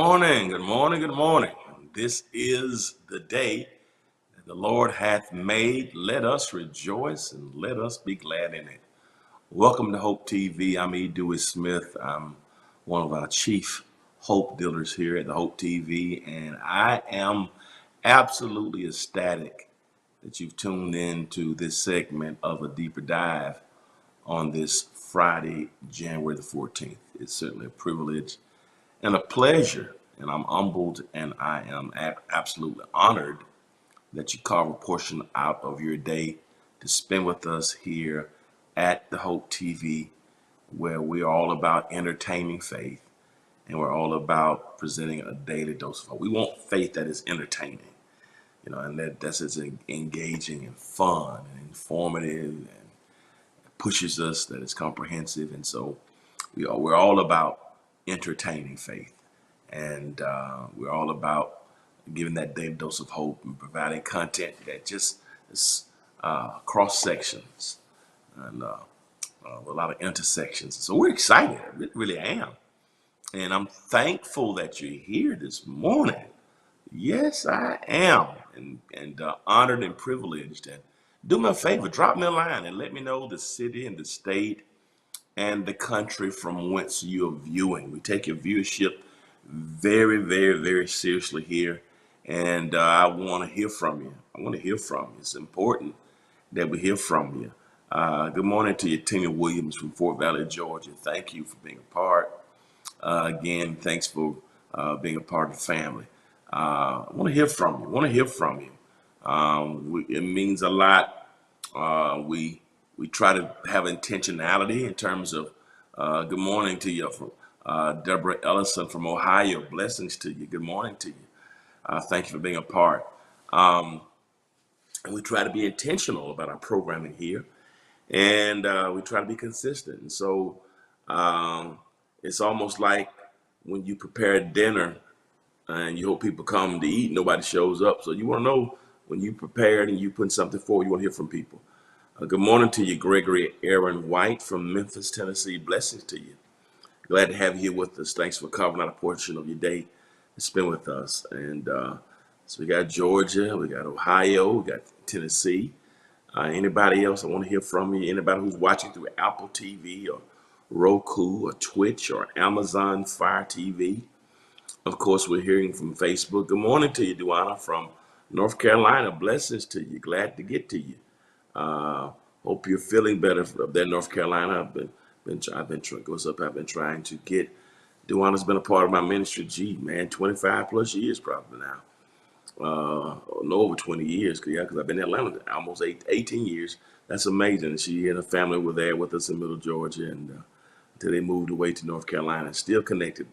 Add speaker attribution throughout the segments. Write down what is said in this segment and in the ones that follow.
Speaker 1: morning, good morning, good morning. This is the day that the Lord hath made. Let us rejoice and let us be glad in it. Welcome to Hope TV. I'm E. Dewey Smith. I'm one of our chief hope dealers here at the Hope TV, and I am absolutely ecstatic that you've tuned in to this segment of a deeper dive on this Friday, January the 14th. It's certainly a privilege and a pleasure, and I'm humbled and I am absolutely honored that you carve a portion out of your day to spend with us here at the Hope TV, where we're all about entertaining faith and we're all about presenting a daily dose of hope. We want faith that is entertaining, and that's as engaging and fun and informative and pushes us, that is comprehensive. And so we're all about entertaining faith. And we're all about giving that daily dose of hope and providing content that just is cross sections and a lot of intersections. So we're excited. I really am. And I'm thankful that you're here this morning. Yes, I am. And honored and privileged. And do me a favor, drop me a line and let me know the city and the state and the country from whence you're viewing. We take your viewership very, very, very seriously here. And I want to hear from you. I want to hear from you. It's important that we hear from you. Good morning to you, Tina Williams from Fort Valley, Georgia. Thank you for being a part. Again, thanks for being a part of the family. I want to hear from you. Want to hear from you. It means a lot. We try to have intentionality in terms of good morning to you from Deborah Ellison from Ohio. Blessings to you. Good morning to you. Thank you for being a part. And we try to be intentional about our programming here, and we try to be consistent. And so it's almost like when you prepare dinner and you hope people come to eat, nobody shows up. So you want to know when you prepared and you put something forward, you want to hear from people. Good morning to you, Gregory Aaron White from Memphis, Tennessee. Blessings to you. Glad to have you here with us. Thanks for carving out a portion of your day to spend with us. And so we got Georgia, we got Ohio, we got Tennessee. Anybody else? I want to hear from you. Anybody who's watching through Apple TV or Roku or Twitch or Amazon Fire TV. Of course, we're hearing from Facebook. Good morning to you, Duana from North Carolina. Blessings to you. Glad to get to you. Hope you're feeling better up there in North Carolina. I've been trying to get. Duana's been a part of my ministry. Gee, man, 25 plus years probably now. No, over 20 years. Because I've been in Atlanta almost 18 years. That's amazing. She and her family were there with us in Middle Georgia, and until they moved away to North Carolina, still connected.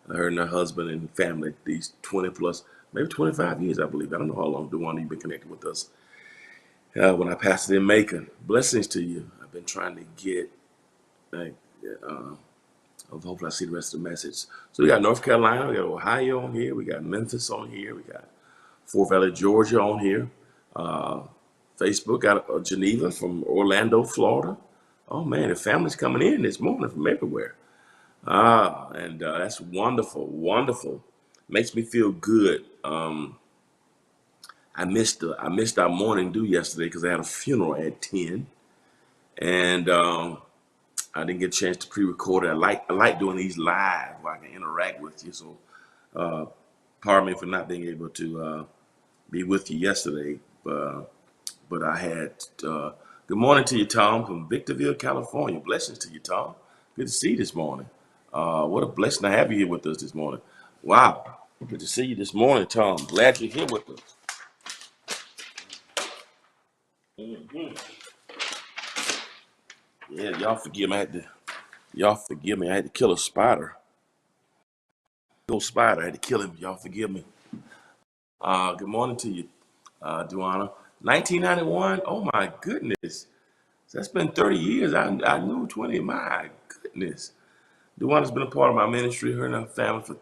Speaker 1: Her and her husband and family these 20 plus, maybe 25 years, I believe. I don't know how long Duana you've been connected with us. When I pastored in Macon. Blessings to you. I've been trying to get. Hopefully I see the rest of the message. So we got North Carolina, we got Ohio on here, we got Memphis on here, we got Fort Valley, Georgia on here. Facebook got Geneva from Orlando, Florida. Oh man, the family's coming in this morning from everywhere. And that's wonderful, wonderful. Makes me feel good. I missed our morning due yesterday because I had a funeral at 10, and I didn't get a chance to pre-record it. I like doing these live where I can interact with you. So pardon me for not being able to be with you yesterday. But I had good morning to you, Tom, from Victorville, California. Blessings to you, Tom. Good to see you this morning. What a blessing to have you here with us this morning. Wow. Good to see you this morning, Tom. Glad you're here with us. Mhm. Yeah, y'all forgive me. I had to kill a spider. Go spider. I had to kill him. Y'all forgive me. Good morning to you, Duana. 1991. Oh my goodness. That's been 30 years. I knew 20. My goodness. Duana's been a part of my ministry, her and her family for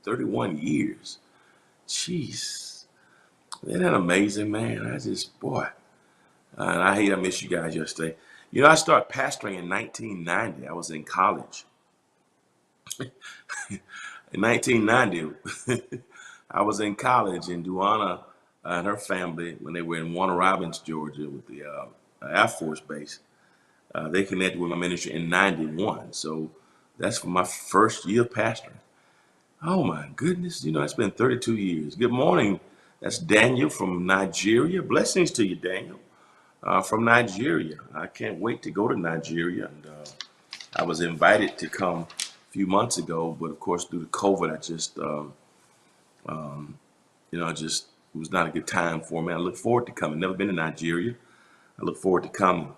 Speaker 1: 31 years. Jeez. Isn't that amazing, man? Boy. And I missed you guys yesterday. I started pastoring in 1990. I was in college. In 1990, I was in college, and Duana and her family, when they were in Warner Robins, Georgia, with the Air Force Base, they connected with my ministry in 91. So that's for my first year of pastoring. Oh my goodness, it's been 32 years. Good morning. That's Daniel from Nigeria. Blessings to you, Daniel, from Nigeria. I can't wait to go to Nigeria. And I was invited to come a few months ago, but of course, due to COVID, I just, just it was not a good time for me. I look forward to coming. Never been to Nigeria. I look forward to coming.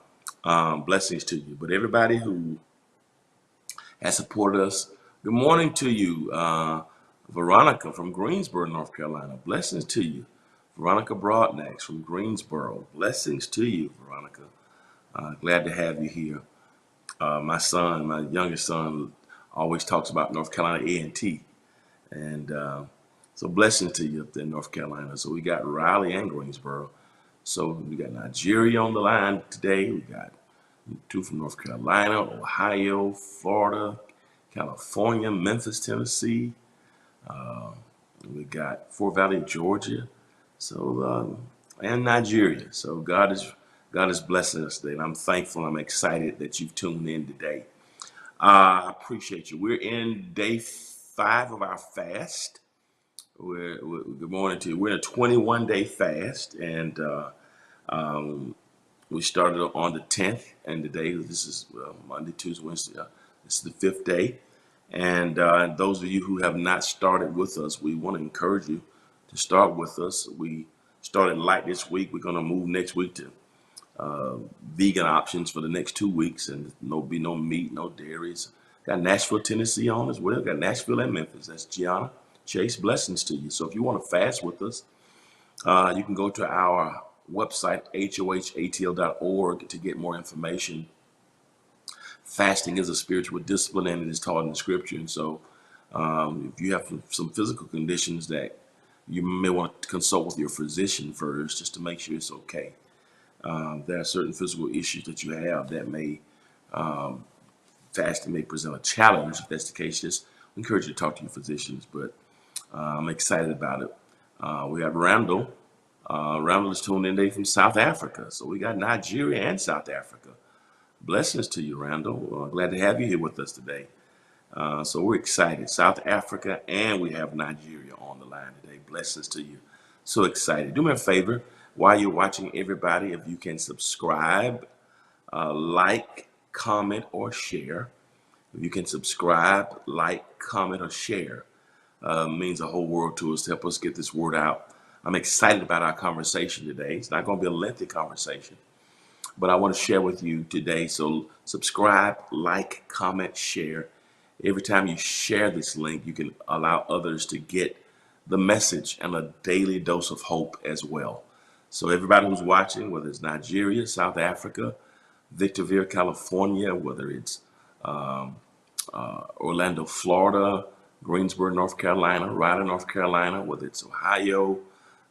Speaker 1: Blessings to you. But everybody who has supported us, good morning to you. Veronica from Greensboro, North Carolina. Blessings to you. Veronica Broadnax from Greensboro. Blessings to you, Veronica. Glad to have you here. My son, my youngest son, always talks about North Carolina A&T. And so blessings to you up there in North Carolina. So we got Raleigh and Greensboro. So we got Nigeria on the line today. We got two from North Carolina, Ohio, Florida, California, Memphis, Tennessee. We got Fort Valley, Georgia. So and Nigeria. So God is blessing us today, and I'm thankful. I'm excited that you've tuned in today. I appreciate you. We're in day 5 of our fast. Good morning to you. We're in a 21-day fast, and um, we started on the 10th, and today this is Monday, Tuesday, Wednesday. This is the 5th day. And those of you who have not started with us, we want to encourage you to start with us. We started light this week. We're going to move next week to vegan options for the next 2 weeks, and be no meat, no dairies. Got Nashville, Tennessee on as well. Got Nashville and Memphis. That's Gianna Chase. Blessings to you. So if you want to fast with us, you can go to our website, hohatl.org, to get more information. Fasting is a spiritual discipline, and it is taught in the scripture. And so if you have some physical conditions that you may want to consult with your physician first, just to make sure it's okay. There are certain physical issues that you have that may fasting may present a challenge. If that's the case, just encourage you to talk to your physicians. But I'm excited about it. We have Randall. Randall is tuned in today from South Africa. So we got Nigeria and South Africa. Blessings to you, Randall. Glad to have you here with us today. So we're excited. South Africa, and we have Nigeria on the line today. Blessings to you. So excited. Do me a favor while you're watching, everybody, if you can subscribe, like, comment, or share. If you can subscribe, like, comment, or share, means a whole world to us to help us get this word out. I'm excited about our conversation today. It's not going to be a lengthy conversation, but I want to share with you today. So subscribe, like, comment, share. Every time you share this link, you can allow others to get the message and a daily dose of hope as well. So everybody who's watching, whether it's Nigeria, South Africa, Victorville, California, whether it's Orlando, Florida, Greensboro, North Carolina, Raleigh, North Carolina, whether it's Ohio,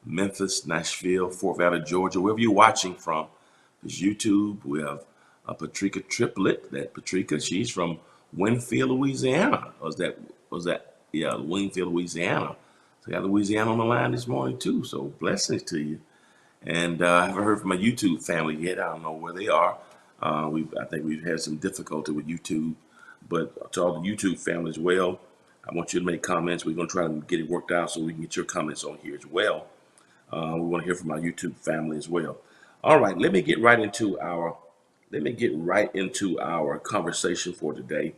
Speaker 1: Memphis, Nashville, Fort Valley, Georgia, wherever you're watching from, there's YouTube. We have Patricia Triplett. That Patricia, she's from Winfield, Louisiana. Yeah, Winfield, Louisiana. So we got Louisiana on the line this morning too. So blessings to you. And I haven't heard from my YouTube family yet. I don't know where they are. I think we've had some difficulty with YouTube, but to all the YouTube family as well, I want you to make comments. We're going to try to get it worked out so we can get your comments on here as well. We want to hear from our YouTube family as well. All right, let me get right into our conversation for today.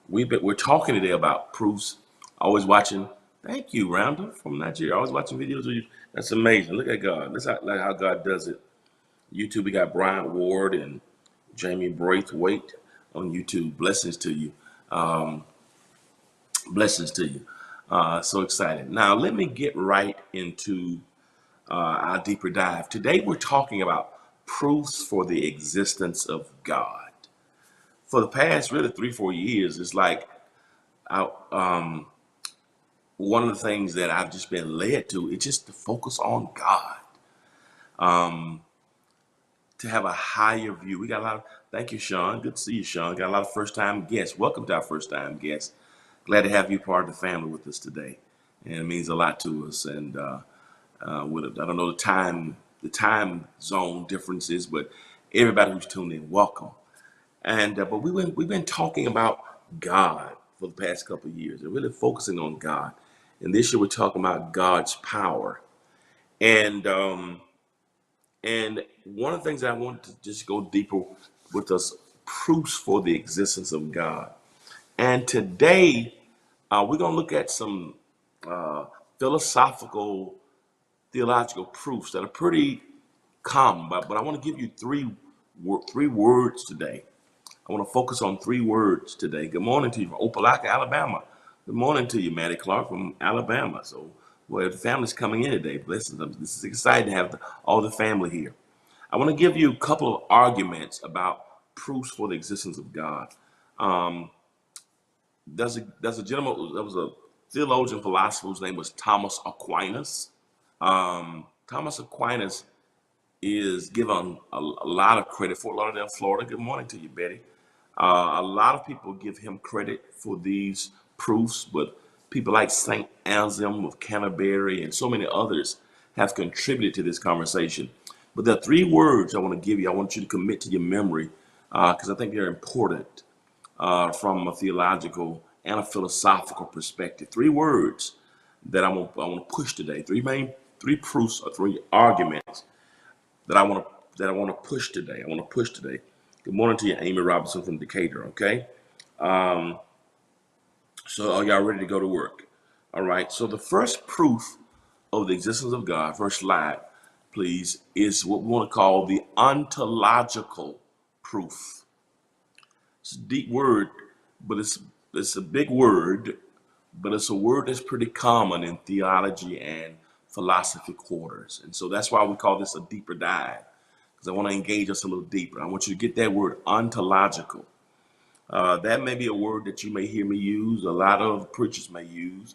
Speaker 1: We're talking today about proofs. Always watching. Thank you, Rhonda from Nigeria. Always watching videos of you. That's amazing. Look at God. Look how God does it. YouTube, we got Bryant Ward and Jamie Braithwaite on YouTube. Blessings to you. Blessings to you. So excited. Now, let me get right into our deeper dive. Today, we're talking about proofs for the existence of God. For the past really 3-4 years, it's like one of the things that I've just been led to is just to focus on God, to have a higher view. We got a lot of, thank you, Sean. Good to see you, Sean. Got a lot of first-time guests. Welcome to our first-time guests. Glad to have you part of the family with us today, and it means a lot to us. And I don't know the time zone differences, but everybody who's tuned in, welcome. And but we've been talking about God for the past couple of years, and really focusing on God. And this year we're talking about God's power. And one of the things I wanted to just go deeper with us, proofs for the existence of God. And today we're going to look at some uh, philosophical, theological proofs that are pretty common, but I want to give you three words today. I want to focus on three words today. Good morning to you from Opelika, Alabama. Good morning to you, Maddie Clark from Alabama. So, well, the family's coming in today. Listen, this is exciting to have all the family here. I want to give you a couple of arguments about proofs for the existence of God. Um, there's a gentleman, there was a theologian philosopher whose name was Thomas Aquinas. Thomas Aquinas is given a lot of credit. Fort Lauderdale, Florida. Good morning to you, Betty. A lot of people give him credit for these proofs, but people like Saint Anselm of Canterbury and so many others have contributed to this conversation. But there are three words I want to give you. I want you to commit to your memory because I think they're important from a theological and a philosophical perspective. Three words that I want to push today. Three proofs or three arguments that I want to push today. I want to push today. Good morning to you, Amy Robinson from Decatur. Okay, so are y'all ready to go to work? All right. So the first proof of the existence of God, first slide, please, is what we want to call the ontological proof. It's a deep word, but it's a big word, but it's a word that's pretty common in theology and philosophy quarters. And so that's why we call this a deeper dive, because I want to engage us a little deeper. I want you to get that word ontological. That may be a word that you may hear me use, a lot of preachers may use.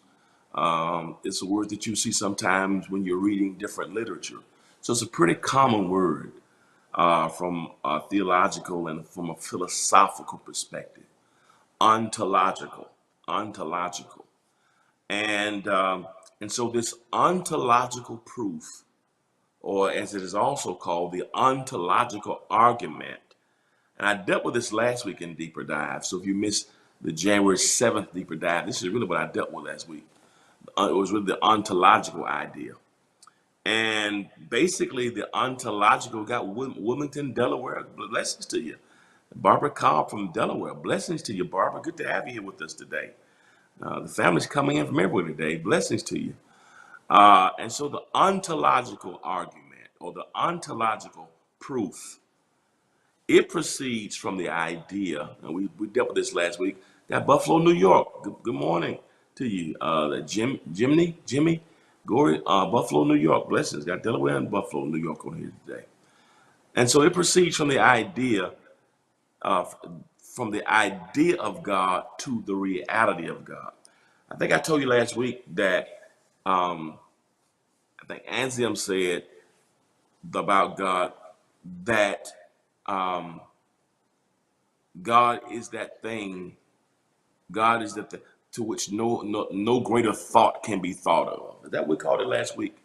Speaker 1: It's a word that you see sometimes when you're reading different literature. So it's a pretty common word from a theological and from a philosophical perspective. Ontological, ontological. And so this ontological proof, or as it is also called, the ontological argument. And I dealt with this last week in Deeper Dive. So if you missed the January 7th Deeper Dive, this is really what I dealt with last week. It was really the ontological idea. And basically, the ontological got Wilmington, Delaware. Blessings to you. Barbara Cobb from Delaware. Blessings to you, Barbara. Good to have you here with us today. The family's coming in from everywhere today. Blessings to you. And so the ontological argument or the ontological proof, it proceeds from the idea, and we dealt with this last week, that Buffalo, New York. Good morning to you. Jimmy, Gory, Buffalo, New York. Blessings. Got Delaware and Buffalo, New York on here today. And so it proceeds uh, from the idea of God to the reality of God. I think I told you last week that um, I think Anselm said about God that um, God is that thing. God is that to which no greater thought can be thought of. Is that what we called it last week?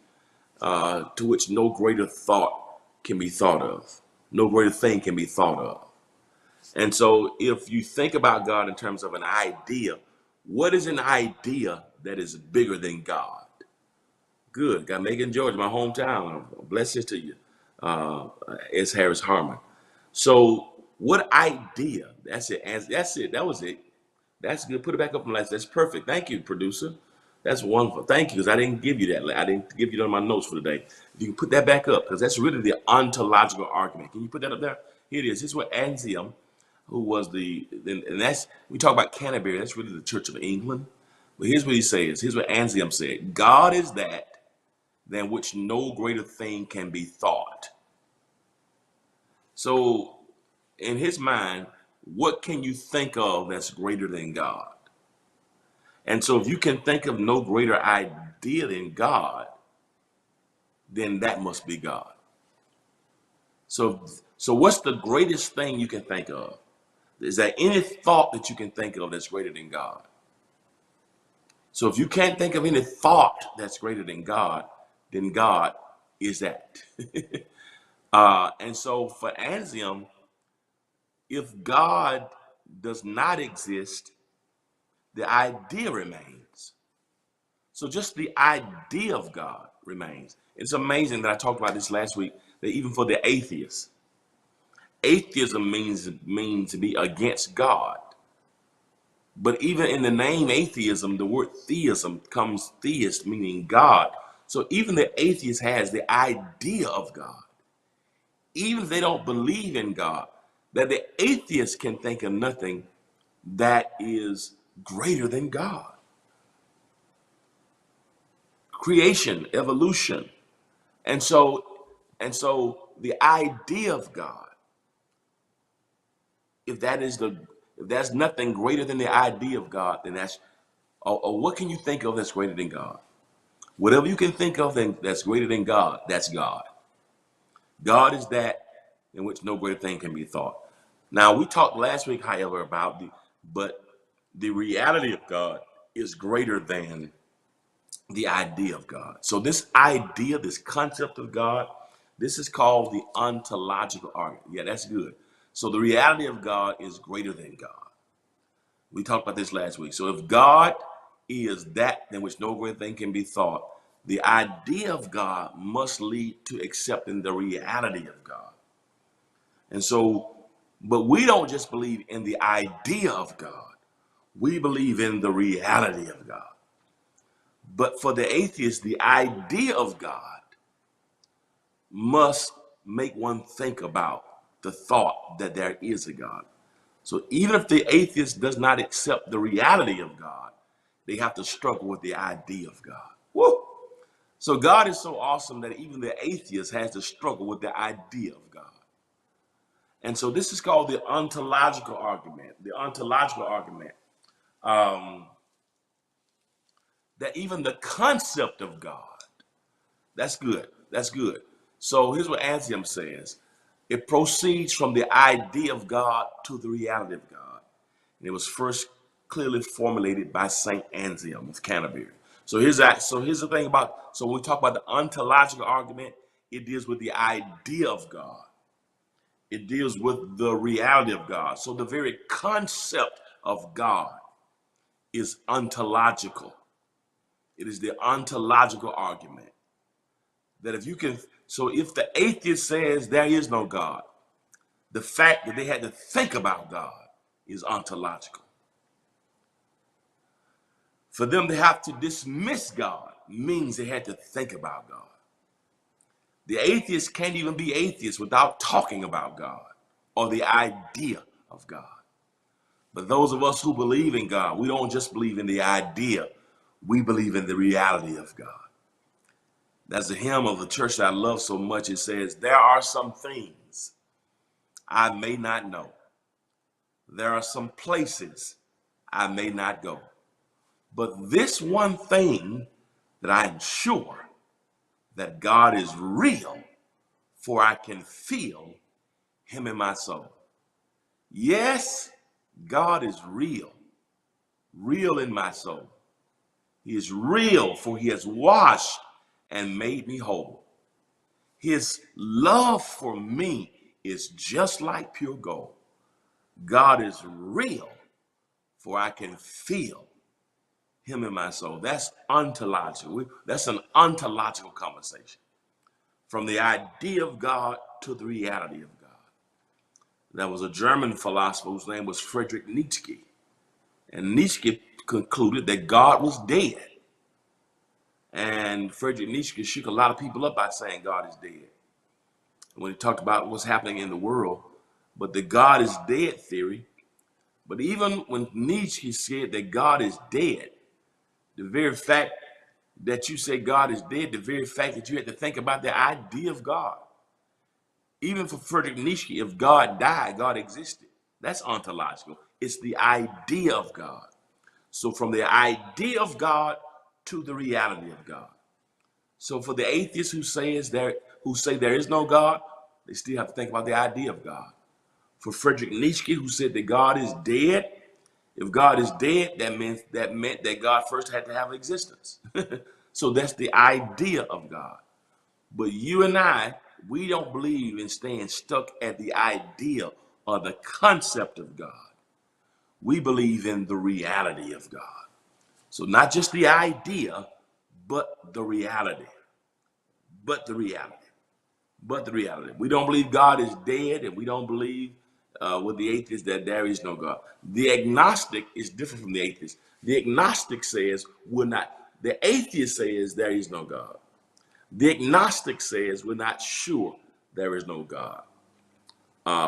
Speaker 1: To which no greater thought can be thought of. No greater thing can be thought of. And so if you think about God in terms of an idea, what is an idea that is bigger than God? Good. Got Macon, Georgia, my hometown. Blessings to you. S. Harris Harmon. So what idea? That's it. That's it. That was it. That's good. Put it back up on the list. That's perfect. Thank you, producer. That's wonderful. Thank you, because I didn't give you that. I didn't give you that on my notes for today. If you can put that back up, because that's really the ontological argument. Can you put that up there? Here it is. This is what Anselm, who was and that's, we talk about Canterbury, that's really the Church of England. But here's what he says. Here's what Anselm said. God is that than which no greater thing can be thought. So in his mind, what can you think of that's greater than God? And so if you can think of no greater idea than God, then that must be God. So what's the greatest thing you can think of? Is there any thought that you can think of that's greater than God? So if you can't think of any thought that's greater than God, then God is that. And so for Anselm, if God does not exist, the idea remains. So just the idea of God remains. It's amazing that I talked about this last week, that even for the atheists, atheism means to be against God. But even in the name atheism, the word theism comes theist, meaning God. So even the atheist has the idea of God. Even if they don't believe in God, that the atheist can think of nothing that is greater than God. Creation, evolution. And so the idea of God, if that's nothing greater than the idea of God, then or what can you think of that's greater than God? Whatever you can think of that's greater than God, that's God. God is that in which no greater thing can be thought. Now we talked last week, however, about but the reality of God is greater than the idea of God. So this idea, this concept of God, this is called the ontological argument. Yeah, that's good. So the reality of God is greater than God. We talked about this last week. So if God is that in which no great thing can be thought, the idea of God must lead to accepting the reality of God. And so, but we don't just believe in the idea of God. We believe in the reality of God. But for the atheist, the idea of God must make one think about the thought that there is a God. So even if the atheist does not accept the reality of God, they have to struggle with the idea of God. Woo! So God is so awesome that even the atheist has to struggle with the idea of God. And so this is called the ontological argument. The ontological argument. That even the concept of God, that's good. That's good. So here's what Anselm says. It proceeds from the idea of God to the reality of God. And it was first clearly formulated by Saint Anselm of Canterbury. So here's the thing about, so when we talk about the ontological argument, it deals with the idea of God. It deals with the reality of God. So the very concept of God is ontological. It is the ontological argument. That if you can, so if the atheist says there is no God, the fact that they had to think about God is ontological. For them to have to dismiss God means they had to think about God. The atheist can't even be atheist without talking about God or the idea of God. But those of us who believe in God, we don't just believe in the idea, we believe in the reality of God. That's a hymn of the church that I love so much. It says, there are some things I may not know. There are some places I may not go. But this one thing that I am sure, that God is real, for I can feel him in my soul. Yes, God is real, real in my soul. He is real, for he has washed and made me whole. His love for me is just like pure gold. God is real, for I can feel him in my soul. That's ontological. That's an ontological conversation. From the idea of God to the reality of God. There was a German philosopher whose name was Friedrich Nietzsche. And Nietzsche concluded that God was dead. And Friedrich Nietzsche shook a lot of people up by saying God is dead. When he talked about what's happening in the world, but the God is dead theory. But even when Nietzsche said that God is dead, the very fact that you say God is dead, the very fact that you had to think about the idea of God. Even for Friedrich Nietzsche, if God died, God existed. That's ontological. It's the idea of God. So from the idea of God to the reality of God. So for the atheists who say there is no God, they still have to think about the idea of God. For Friedrich Nietzsche, who said that God is dead, If God is dead, that meant that God first had to have existence. So that's the idea of God. But you and I, we don't believe in staying stuck at the idea or the concept of God. We believe in the reality of God. So not just the idea, but the reality. But the reality. But the reality. We don't believe God is dead, and we don't believe with the atheist that there is no God. The agnostic is different from the atheist. The agnostic says we're not. The atheist says there is no God. The agnostic says we're not sure there is no God.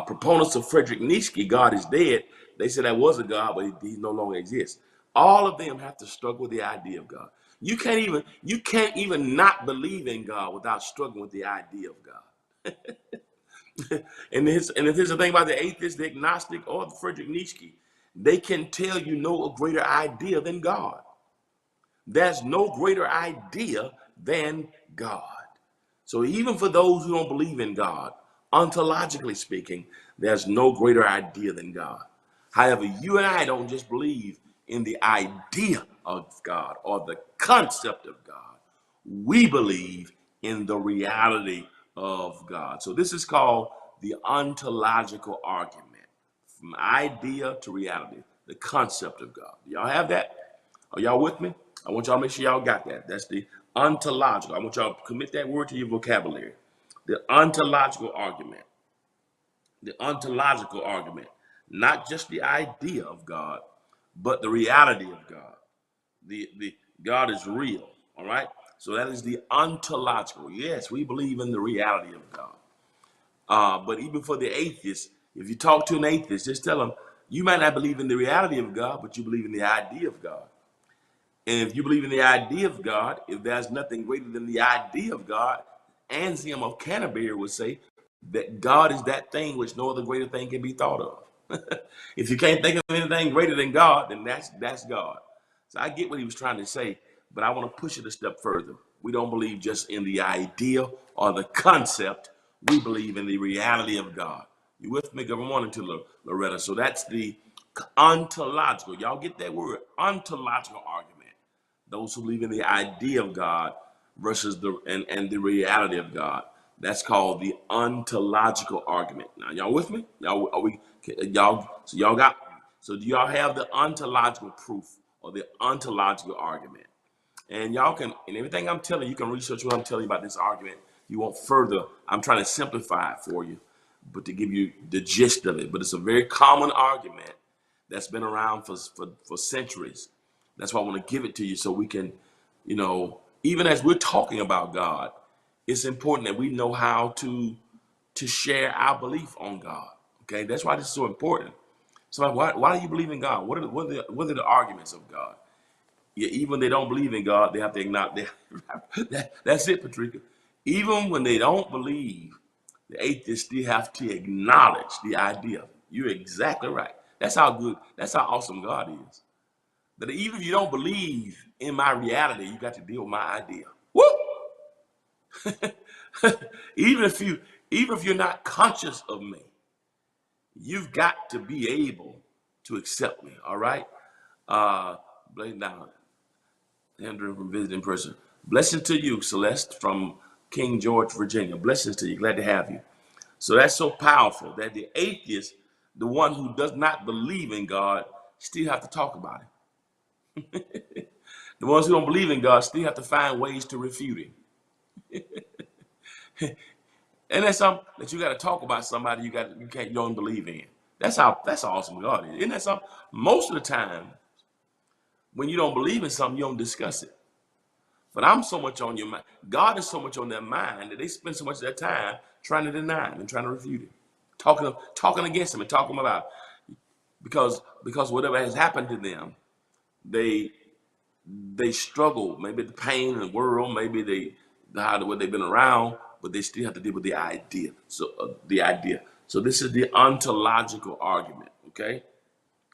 Speaker 1: Proponents of Friedrich Nietzsche, God is dead. They say there was a God, but he no longer exists. All of them have to struggle with the idea of God. You can't even not believe in God without struggling with the idea of God. And here's the thing about the atheist, the agnostic, or the Friedrich Nietzsche, they can tell you no greater idea than God. There's no greater idea than God. So even for those who don't believe in God, ontologically speaking, there's no greater idea than God. However, you and I don't just believe in the idea of God or the concept of God. We believe in the reality of God. So this is called the ontological argument, from idea to reality, the concept of God. Do y'all have that? Are y'all with me? I want y'all to make sure y'all got that. That's the ontological. I want y'all to commit that word to your vocabulary. The ontological argument. The ontological argument. Not just the idea of God, but the reality of God. The God is real. All right? So that is the ontological. Yes, we believe in the reality of God. But even for the atheist, if you talk to an atheist, just tell them you might not believe in the reality of God, but you believe in the idea of God. And if you believe in the idea of God, if there's nothing greater than the idea of God, Anselm of Canterbury would say that God is that thing which no other greater thing can be thought of. If you can't think of anything greater than God, then that's God. So I get what he was trying to say, but I want to push it a step further. We don't believe just in the idea or the concept. We believe in the reality of God. You with me? Good morning to Loretta. So that's the ontological. Y'all get that word? Ontological argument. Those who believe in the idea of God versus and the reality of God. That's called the ontological argument. Now, y'all with me? Y'all are we? So do y'all have the ontological proof or the ontological argument? And y'all can, and everything I'm telling you, you can research what I'm telling you about this argument. You want further, I'm trying to simplify it for you, but to give you the gist of it. But it's a very common argument that's been around for centuries. That's why I want to give it to you so we can, even as we're talking about God, it's important that we know how to share our belief on God. Okay, that's why this is so important. So why do you believe in God? What are the arguments of God? Yeah, even when they don't believe in God, they have to acknowledge that's it, Patricia. Even when they don't believe, the atheists still have to acknowledge the idea. You're exactly right. That's how awesome God is. That even if you don't believe in my reality, you got to deal with my idea. Woo! even if you even if you're not conscious of me, you've got to be able to accept me. All right. Blame down. Andrew from Visiting Person. Blessings to you, Celeste from King George, Virginia. Blessings to you. Glad to have you. So that's so powerful that the atheist, the one who does not believe in God, still have to talk about it. The ones who don't believe in God still have to find ways to refute him. And that's something that you got to talk about somebody you don't believe in. That's how awesome God is. Isn't that something? Most of the time, when you don't believe in something, you don't discuss it. But I'm so much on your mind. God is so much on their mind that they spend so much of their time trying to deny him and trying to refute him, talking against him and talking about because whatever has happened to them, they struggle. Maybe the pain in the world, maybe what they've been around, but they still have to deal with the idea. So the idea. So this is the ontological argument. Okay,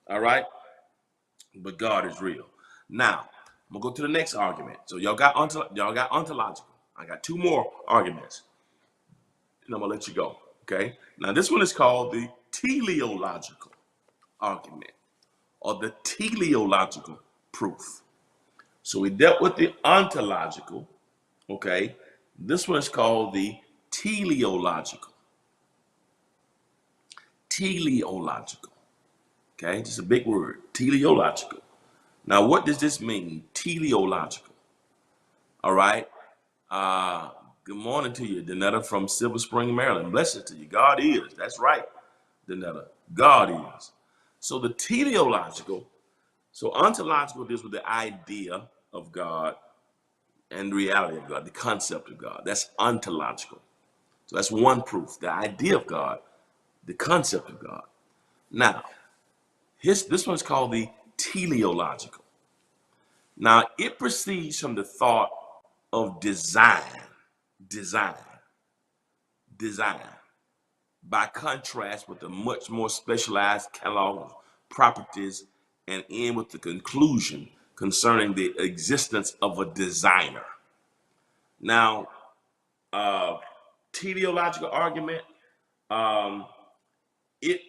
Speaker 1: all right. But God is real. Now I'm gonna go to the next argument. So y'all got ontological. I got two more arguments, and I'm gonna let you go. Okay. Now this one is called the teleological argument or the teleological proof. So we dealt with the ontological, okay? This one is called the teleological. Teleological, okay? Just a big word, teleological. Now, what does this mean, teleological? All right. Good morning to you, Danetta from Silver Spring, Maryland. Blessings to you. God is. That's right, Danetta. God is. So the teleological, so ontological deals with the idea of God and the reality of God, the concept of God. That's ontological. So that's one proof, the idea of God, the concept of God. Now, this one's called the teleological. Now, it proceeds from the thought of design, design, design, by contrast with a much more specialized catalog of properties, and end with the conclusion concerning the existence of a designer. Now, teleological argument, um, it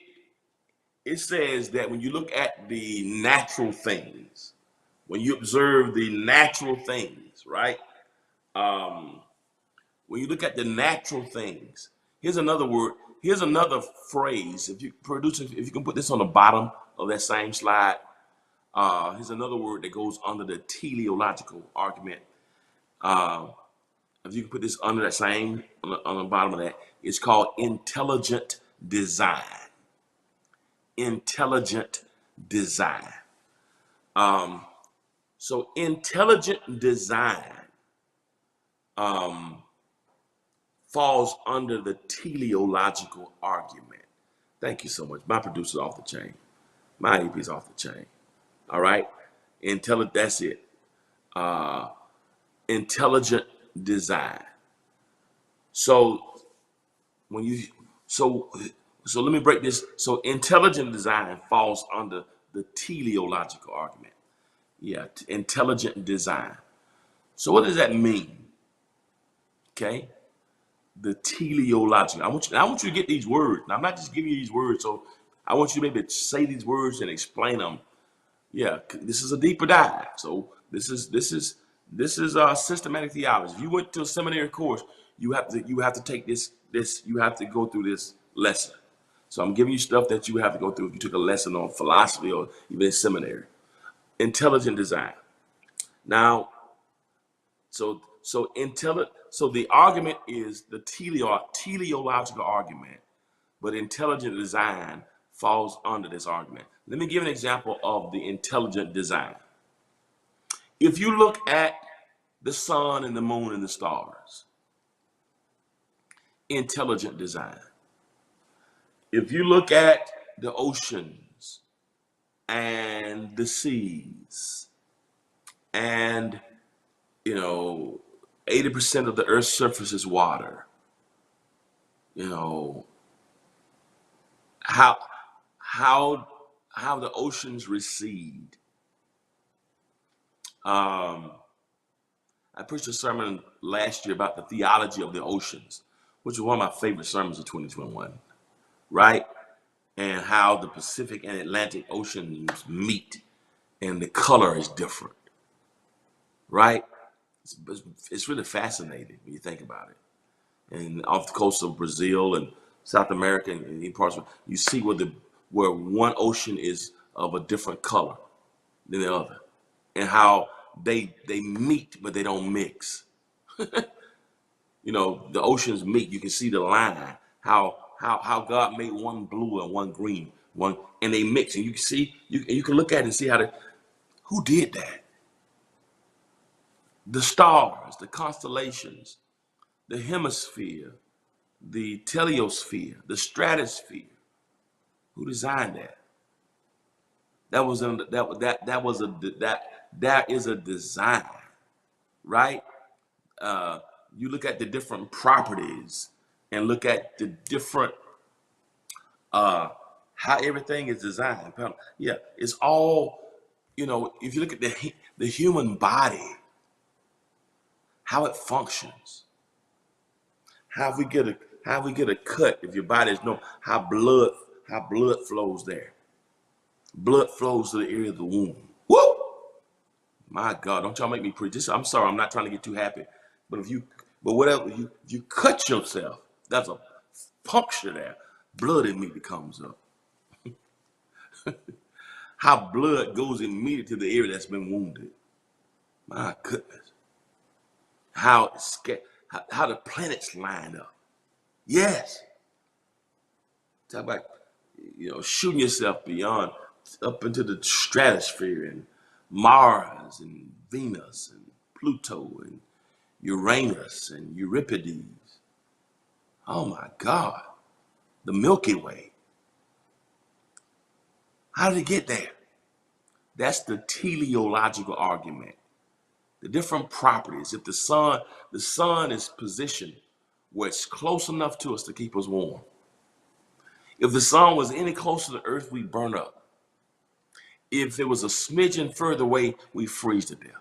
Speaker 1: it says that when you look at the natural things, when you observe the natural things, right? Um, when you look at the natural things, here's another word, here's another phrase. If you produce, if you can put this on the bottom of that same slide, here's another word that goes under the teleological argument. Uh, if you can put this under that same, on the bottom of that, it's called intelligent design. Intelligent design. Um, so intelligent design falls under the teleological argument. Thank you so much. My producer's off the chain. My AP's off the chain. All right. That's it. Intelligent design. So when you so so let me break this. So intelligent design falls under the teleological argument. Yeah, intelligent design. So what does that mean? Okay, the teleological. I want you to get these words. Now, I'm not just giving you these words. So I want you to maybe say these words and explain them. Yeah, this is a deeper dive. So this is systematic theology. If you went to a seminary course, you have to take this you have to go through this lesson. So I'm giving you stuff that you have to go through if you took a lesson on philosophy or even in seminary. Intelligent design. Now, so the argument is the teleological argument, but intelligent design falls under this argument. Let me give an example of the intelligent design. If you look at the sun and the moon and the stars, intelligent design. If you look at the oceans and the seas and, 80% of the earth's surface is water, you know, how how how the oceans recede. Um, I preached a sermon last year about the theology of the oceans, which was one of my favorite sermons of 2021, right? And how the Pacific and Atlantic Oceans meet and the color is different, right? It's really fascinating when you think about it. And off the coast of Brazil and South America and in parts of, you see where one ocean is of a different color than the other, and how they meet but they don't mix. The oceans meet. You can see the line. How God made one blue and one green, and they mix, and you can see you can look at it and see who did that. The stars, the constellations, the hemisphere, the teleosphere, the stratosphere. Who designed that? That was that is a design, right? Uh, you look at the different properties and look at the different uh, how everything is designed. Yeah, it's all, if you look at the human body, how it functions, how we get a cut if your body is no how blood flows there. Blood flows to the area of the womb. Woo! My God, don't y'all make me preach this. I'm sorry, I'm not trying to get too happy. But whatever, you cut yourself, that's a puncture there. Blood immediately comes up. How blood goes immediately to the area that's been wounded. My goodness. How the planets line up. Yes. Talk about, shooting yourself beyond, up into the stratosphere, and Mars and Venus and Pluto and Uranus and Euripides. Oh my God. The Milky Way. How did it get there? That's the teleological argument. The different properties. If the sun is positioned where it's close enough to us to keep us warm. If the sun was any closer to Earth, we'd burn up. If it was a smidgen further away, we freeze to death.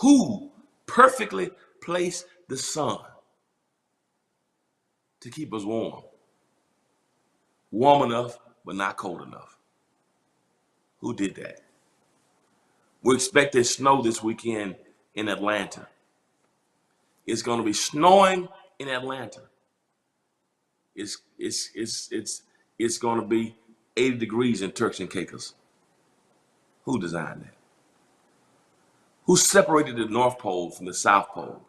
Speaker 1: Who perfectly placed the sun to keep us warm? Warm enough, but not cold enough. Who did that? We expect snow this weekend in Atlanta. It's going to be snowing in Atlanta. It's going to be 80 degrees in Turks and Caicos. Who designed that? Who separated the North Pole from the South Pole?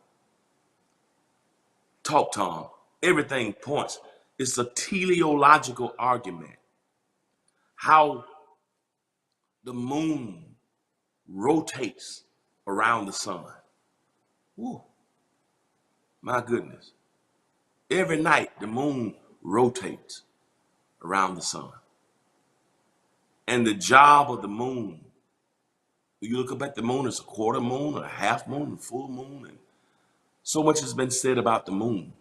Speaker 1: Talk, Tom. Everything points. It's a teleological argument. How the moon rotates around the sun. Woo. My goodness. Every night the moon rotates around the sun. And the job of the moon, you look up at the moon, it's a quarter moon, a half moon, a full moon, and so much has been said about the moon.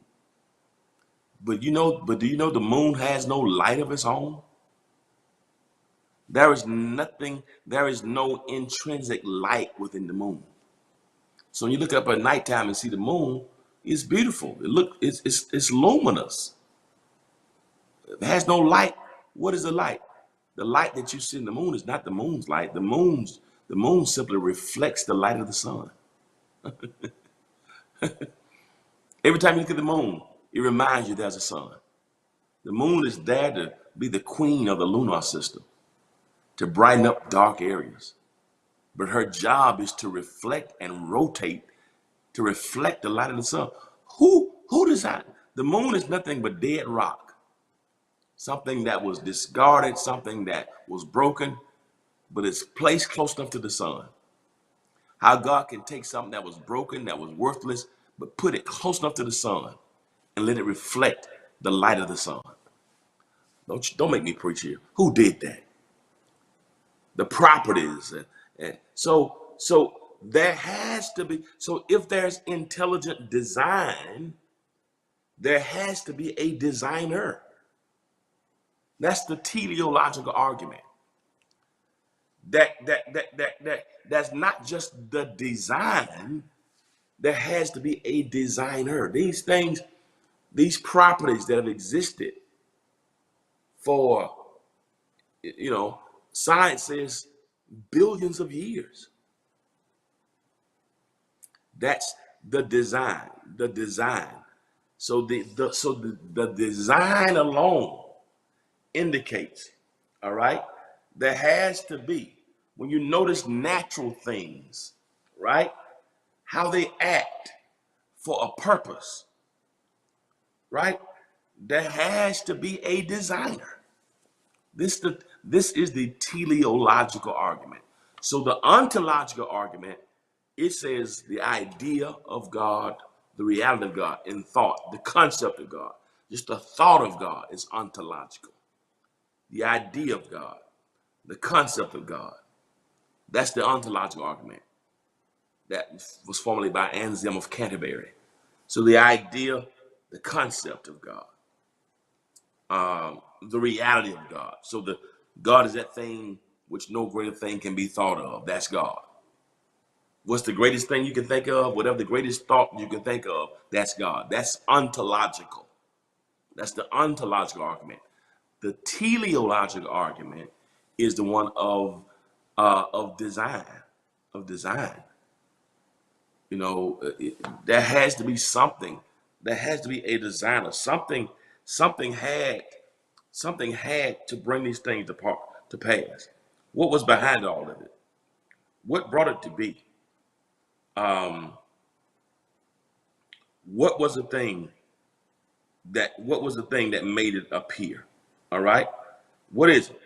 Speaker 1: But do you know the moon has no light of its own? There is no intrinsic light within the moon. So when you look up at nighttime and see the moon, it's beautiful. It's luminous. It has no light. What is the light? The light that you see in the moon is not the moon's light. The moon simply reflects the light of the sun. Every time you look at the moon, it reminds you there's a sun. The moon is there to be the queen of the lunar system, to brighten up dark areas. But her job is to reflect and rotate to reflect the light of the sun. Who designed? The moon is nothing but dead rock. Something that was discarded, something that was broken, but it's placed close enough to the sun. How God can take something that was broken, that was worthless, but put it close enough to the sun and let it reflect the light of the sun. Don't make me preach here. Who did that? The properties. And so there has to be, so if there's intelligent design, there has to be a designer. That's the teleological argument. That's not just the design. There has to be a designer. These things, these properties that have existed for, science says billions of years. That's the design. The design. So the design alone indicates, all right, there has to be, when you notice natural things, right, how they act for a purpose, right, there has to be a designer. This is the teleological argument. So the ontological argument, it says the idea of God, the reality of God in thought, the concept of God, just the thought of God is ontological. The idea of God, the concept of God, that's the ontological argument that was formulated by Anselm of Canterbury. So the idea, the concept of God, the reality of God. So the God is that thing which no greater thing can be thought of. That's God. What's the greatest thing you can think of? Whatever the greatest thought you can think of, that's God. That's ontological. That's the ontological argument. The teleological argument is the one of design, of design. There has to be something. There has to be a designer. Something had something had to bring these things to pass. What was behind all of it? What brought it to be? Um, what was the thing that made it appear? All right. What is it?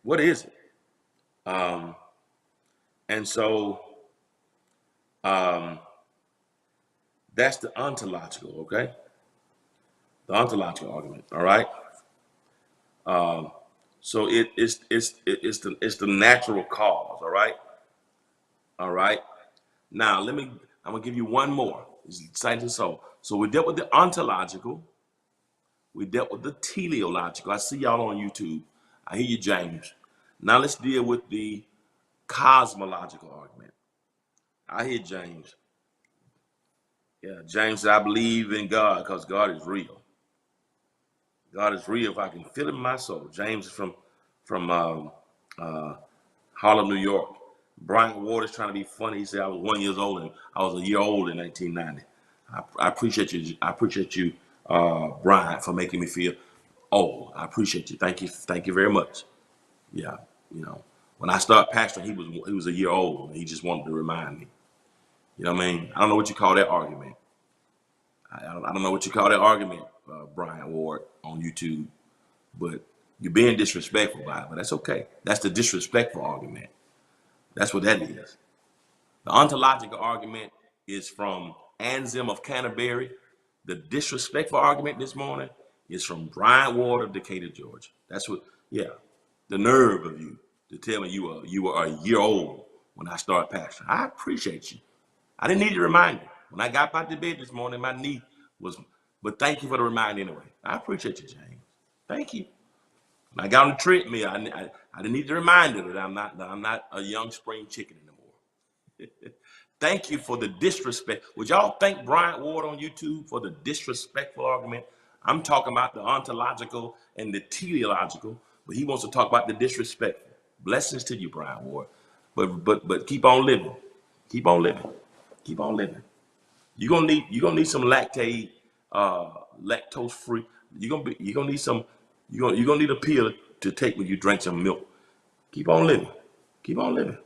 Speaker 1: What is it? Um, and so um, that's the ontological, okay? The ontological argument. All right. Um, so it's the natural cause. All right. All right. Now I'm gonna give you one more. It's exciting. So we dealt with the ontological. We dealt with the teleological. I see y'all on YouTube. I hear you, James. Now let's deal with the cosmological argument. I hear James. Yeah, James said, I believe in God because God is real. God is real if I can feel it in my soul. James is from uh, Harlem, New York. Brian Ward is trying to be funny. He said I was 1 year old and I was a year old in 1990. I appreciate you. I appreciate you, Brian, for making me feel old. I appreciate you. Thank you. Thank you very much. Yeah, when I started pastoring, he was a year old. And he just wanted to remind me. You know what I mean? I don't know what you call that argument. I don't know what you call that argument, Brian Ward on YouTube. But you're being disrespectful by it. But that's okay. That's the disrespectful argument. That's what that is. The ontological argument is from Anselm of Canterbury. The disrespectful argument this morning is from Brian Ward of Decatur, Georgia. That's what, yeah, the nerve of you to tell me you were a year old when I started pastoring. I appreciate you. I didn't need to remind you. When I got out to bed this morning, my knee was, but thank you for the reminder anyway. I appreciate you, James. Thank you. When I got on the treadmill, I didn't need the reminder that I'm not a young spring chicken anymore. Thank you for the disrespect. Would y'all thank Bryant Ward on YouTube for the disrespectful argument? I'm talking about the ontological and the teleological, but he wants to talk about the disrespectful. Blessings to you, Bryant Ward. But keep on living. Keep on living. Keep on living. You're gonna need some lactose free. You're gonna need some. You're gonna need a pill to take when you drink some milk. Keep on living. Keep on living.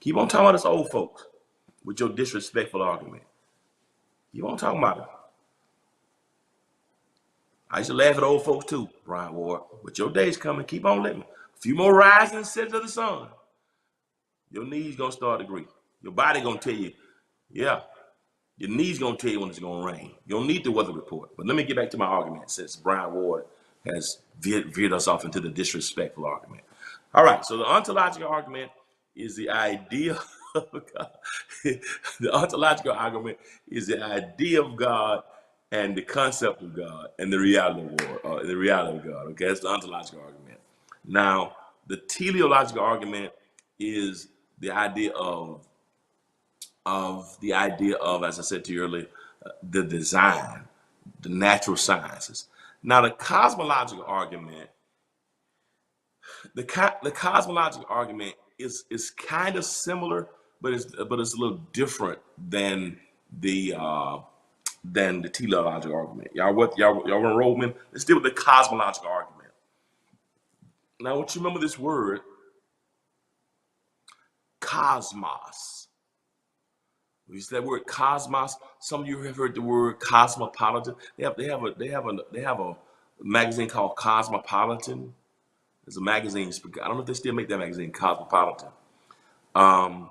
Speaker 1: Keep on talking about us old folks with your disrespectful argument. Keep on talking about it. I used to laugh at old folks too, Brian Ward. But your day's coming. Keep on living. A few more rising sets of the sun. Your knees gonna start to agree. Your body gonna tell you, yeah. Your knees gonna tell you when it's gonna rain. You don't need the weather report. But let me get back to my argument since Brian Ward has veered us off into the disrespectful argument. All right, so the ontological argument is the idea of God. The ontological argument is the idea of God and the concept of God and the reality of God. Okay, that's the ontological argument. Now, the teleological argument is the idea of, as I said to you earlier, the design, the natural sciences. Now, the cosmological argument, the cosmological argument is kind of similar, but it's a little different the than the teleological argument. Y'all want to roll, man? Let's deal with the cosmological argument. Now, I want you to remember this word, cosmos. We use that word cosmos. Some of you have heard the word cosmopolitan. They have a magazine called Cosmopolitan. There's a magazine. I don't know if they still make that magazine, Cosmopolitan. Um,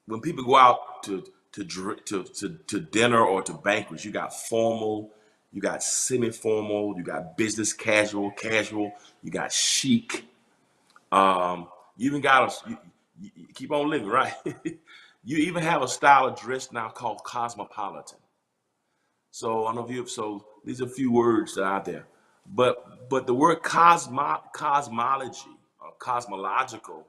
Speaker 1: when people go out to dinner or to banquets, you got formal, you got semi-formal, you got business casual, you got chic. You even got you keep on living, right? You even have a style of dress now called cosmopolitan. So I don't know if you so these are a few words that are out there. But the word cosmology or cosmological,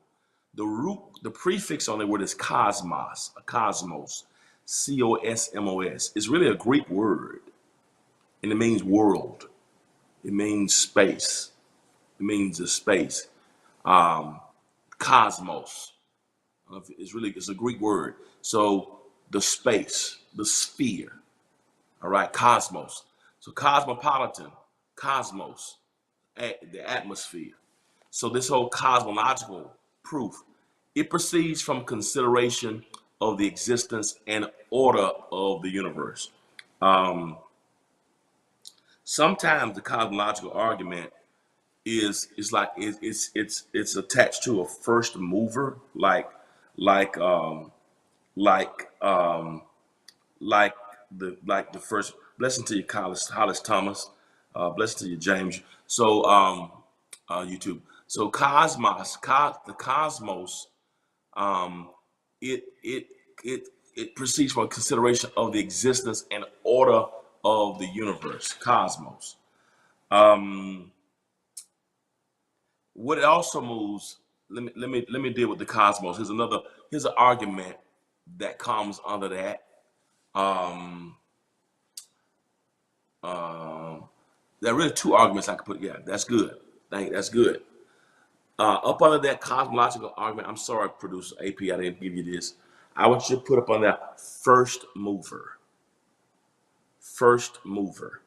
Speaker 1: the prefix on the word is cosmos, a cosmos, cosmos. It's really a Greek word, and it means world. It means space. It means the space. Um, Cosmos. It's a Greek word. So the space, the sphere. All right, cosmos. So cosmopolitan, cosmos, the atmosphere. So this whole cosmological proof, it proceeds from consideration of the existence and order of the universe. Um, Sometimes the cosmological argument is like it's attached to a first mover, like um, like um, like the first. Blessing to you, Hollis Thomas. Blessing to you, James. So YouTube. So the cosmos, um, it it it it proceeds from a consideration of the existence and order of the universe, cosmos. Um, what it also moves. Let me deal with the cosmos. Here's an argument that comes under that. Um, um, there are really two arguments I could put. Yeah, that's good. That's good. Up under that cosmological argument, I'm sorry, producer AP, I didn't give you this. I want you to put up on that first mover. First mover.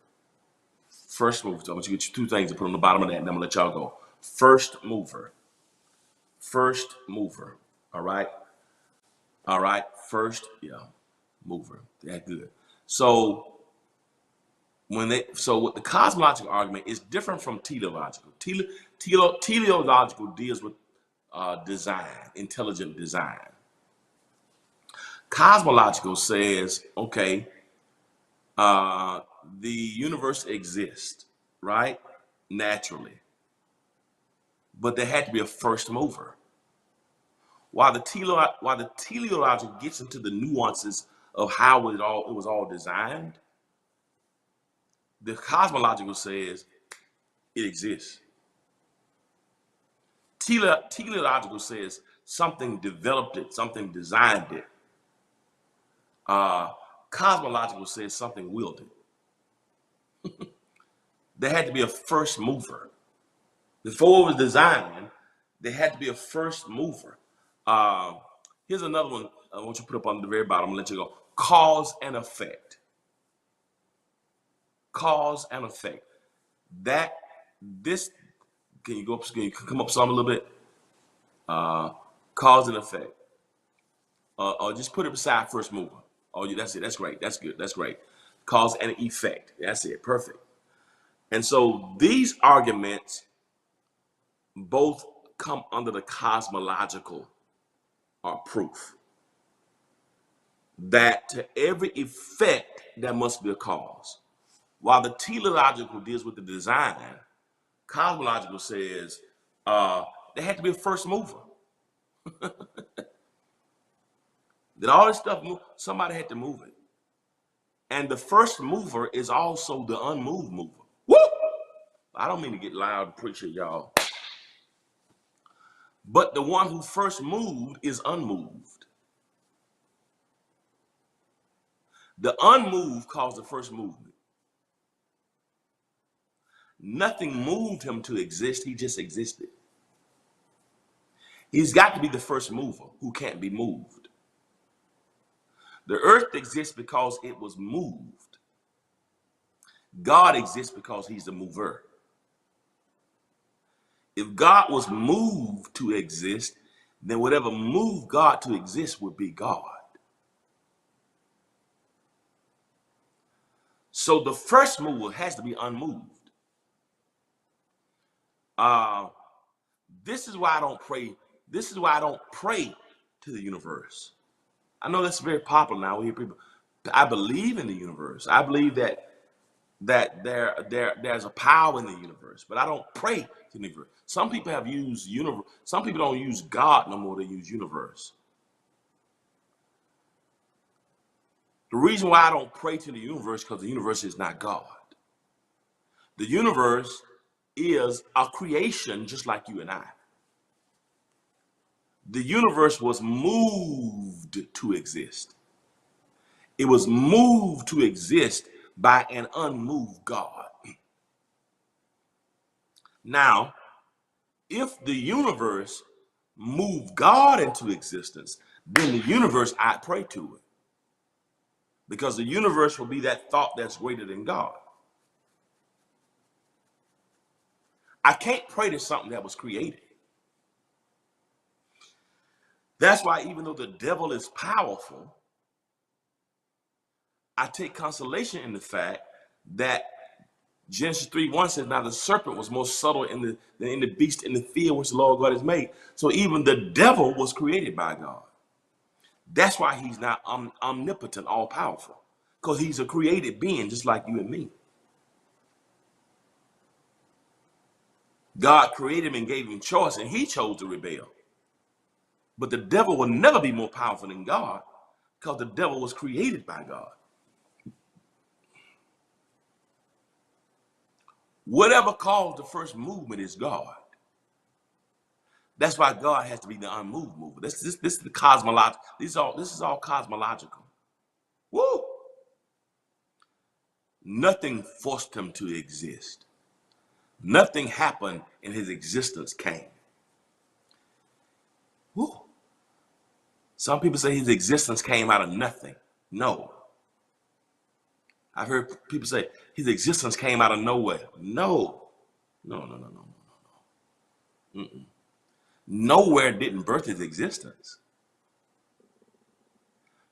Speaker 1: First mover. So I want you to get you two things to put on the bottom of that, and I'm gonna let y'all go. First mover. First mover. All right. All right. First, yeah, mover. That good. So with the cosmological argument is different from teleological. Teleological deals with design, intelligent design. Cosmological says, okay, uh, the universe exists, right? Naturally. But there had to be a first mover. While the teleological gets into the nuances of how it was all designed, the cosmological says it exists. Teleological says something developed it, something designed it. Uh, Cosmological says something willed it. There had to be a first mover. Before it was designed, there had to be a first mover. Uh, Here's another one I want you to put up on the very bottom and let you go. Cause and effect. Cause and effect. That this can you go up? Can you come up some a little bit? Cause and effect. Or just put it beside first mover. Oh, yeah, that's it. That's great. That's good. That's great. Cause and effect. That's it. Perfect. And so these arguments both come under the cosmological proof that to every effect there must be a cause. While the teleological deals with the design, cosmological says there had to be a first mover. That all this stuff somebody had to move it. And the first mover is also the unmoved mover. Woo! I don't mean to get loud, appreciate y'all. But the one who first moved is unmoved. The unmoved caused the first movement. Nothing moved him to exist, he just existed. He's got to be the first mover who can't be moved. The earth exists because it was moved. God exists because he's the mover. If God was moved to exist, then whatever moved God to exist would be God. So the first mover has to be unmoved. Uh, this is why I don't pray. This is why I don't pray to the universe. I know that's very popular now. We hear people. I believe in the universe. I believe that there's a power in the universe, but I don't pray to the universe. Some people have used universe. Some people don't use God no more. They use universe. The reason why I don't pray to the universe because the universe is not God. The universe is a creation just like you and I. The universe was moved to exist. It was moved to exist by an unmoved God. Now, If the universe moved God into existence, then the universe I'd pray to it. Because the universe will be that thought that's greater than God. I can't pray to something that was created. That's why even though the devil is powerful, I take consolation in the fact that Genesis 3:1 says, now the serpent was more subtle than in the beast in the field which the Lord God has made. So even the devil was created by God. That's why he's not omnipotent, all powerful, because he's a created being just like you and me. God created him and gave him choice, and he chose to rebel. But the devil will never be more powerful than God, because the devil was created by God. Whatever caused the first movement is God. That's why God has to be the unmoved mover. This is the cosmological. This is all cosmological. Woo! Nothing forced him to exist. Nothing happened and his existence came. Woo! Some people say his existence came out of nothing. No. I've heard people say his existence came out of nowhere. No. No, no, no, no, no, no. Nowhere didn't birth his existence.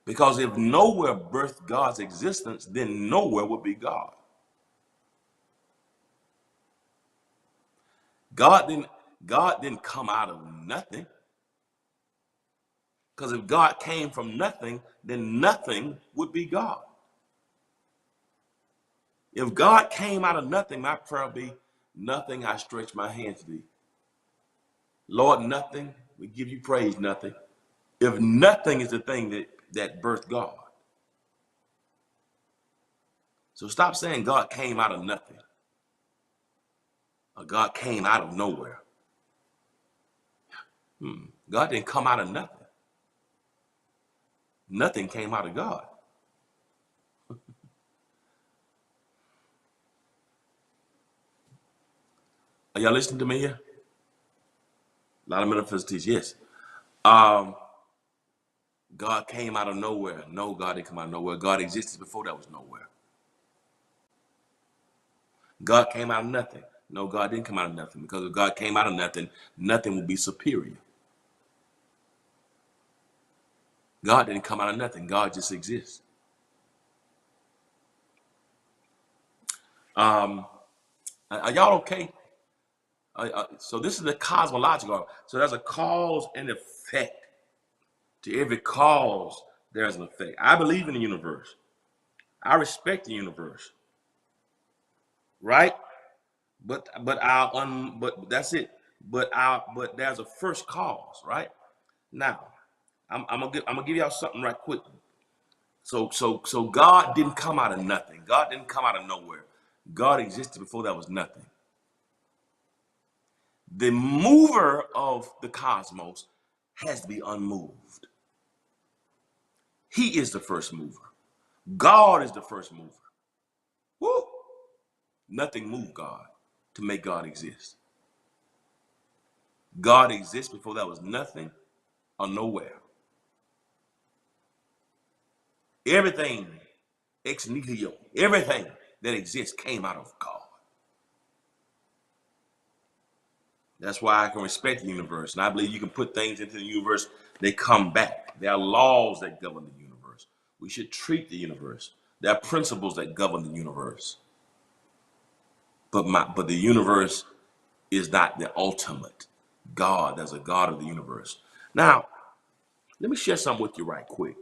Speaker 1: Because if nowhere birthed God's existence, then nowhere would be God. God didn't come out of nothing. Because if God came from nothing, then nothing would be God. If God came out of nothing, my prayer would be, nothing I stretch my hands to thee. Lord, nothing, we give you praise, nothing. If nothing is the thing that birthed God. So stop saying God came out of nothing. Or God came out of nowhere. God didn't come out of nothing. Nothing came out of God. Are y'all listening to me here? A lot of metaphysics teach, yes. God came out of nowhere. No, God didn't come out of nowhere. God existed before there was nowhere. God came out of nothing. No, God didn't come out of nothing. Because if God came out of nothing, nothing would be superior. God didn't come out of nothing. God just exists. Are y'all okay? So this is the cosmological. So there's a cause and effect. To every cause, there's an effect. I believe in the universe. I respect the universe. Right? But that's it. But there's a first cause, right? Now, I'm gonna give y'all something right quick. So God didn't come out of nothing. God didn't come out of nowhere. God existed before there was nothing. The mover of the cosmos has to be unmoved. He is the first mover. God is the first mover. Woo! Nothing moved God to make God exist. God exists before there was nothing or nowhere. Everything ex nihilo, everything that exists came out of God. That's why I can respect the universe. And I believe you can put things into the universe, they come back. There are laws that govern the universe. We should treat the universe. There are principles that govern the universe. But the universe is not the ultimate God. There's a God of the universe. Now, let me share something with you right quick.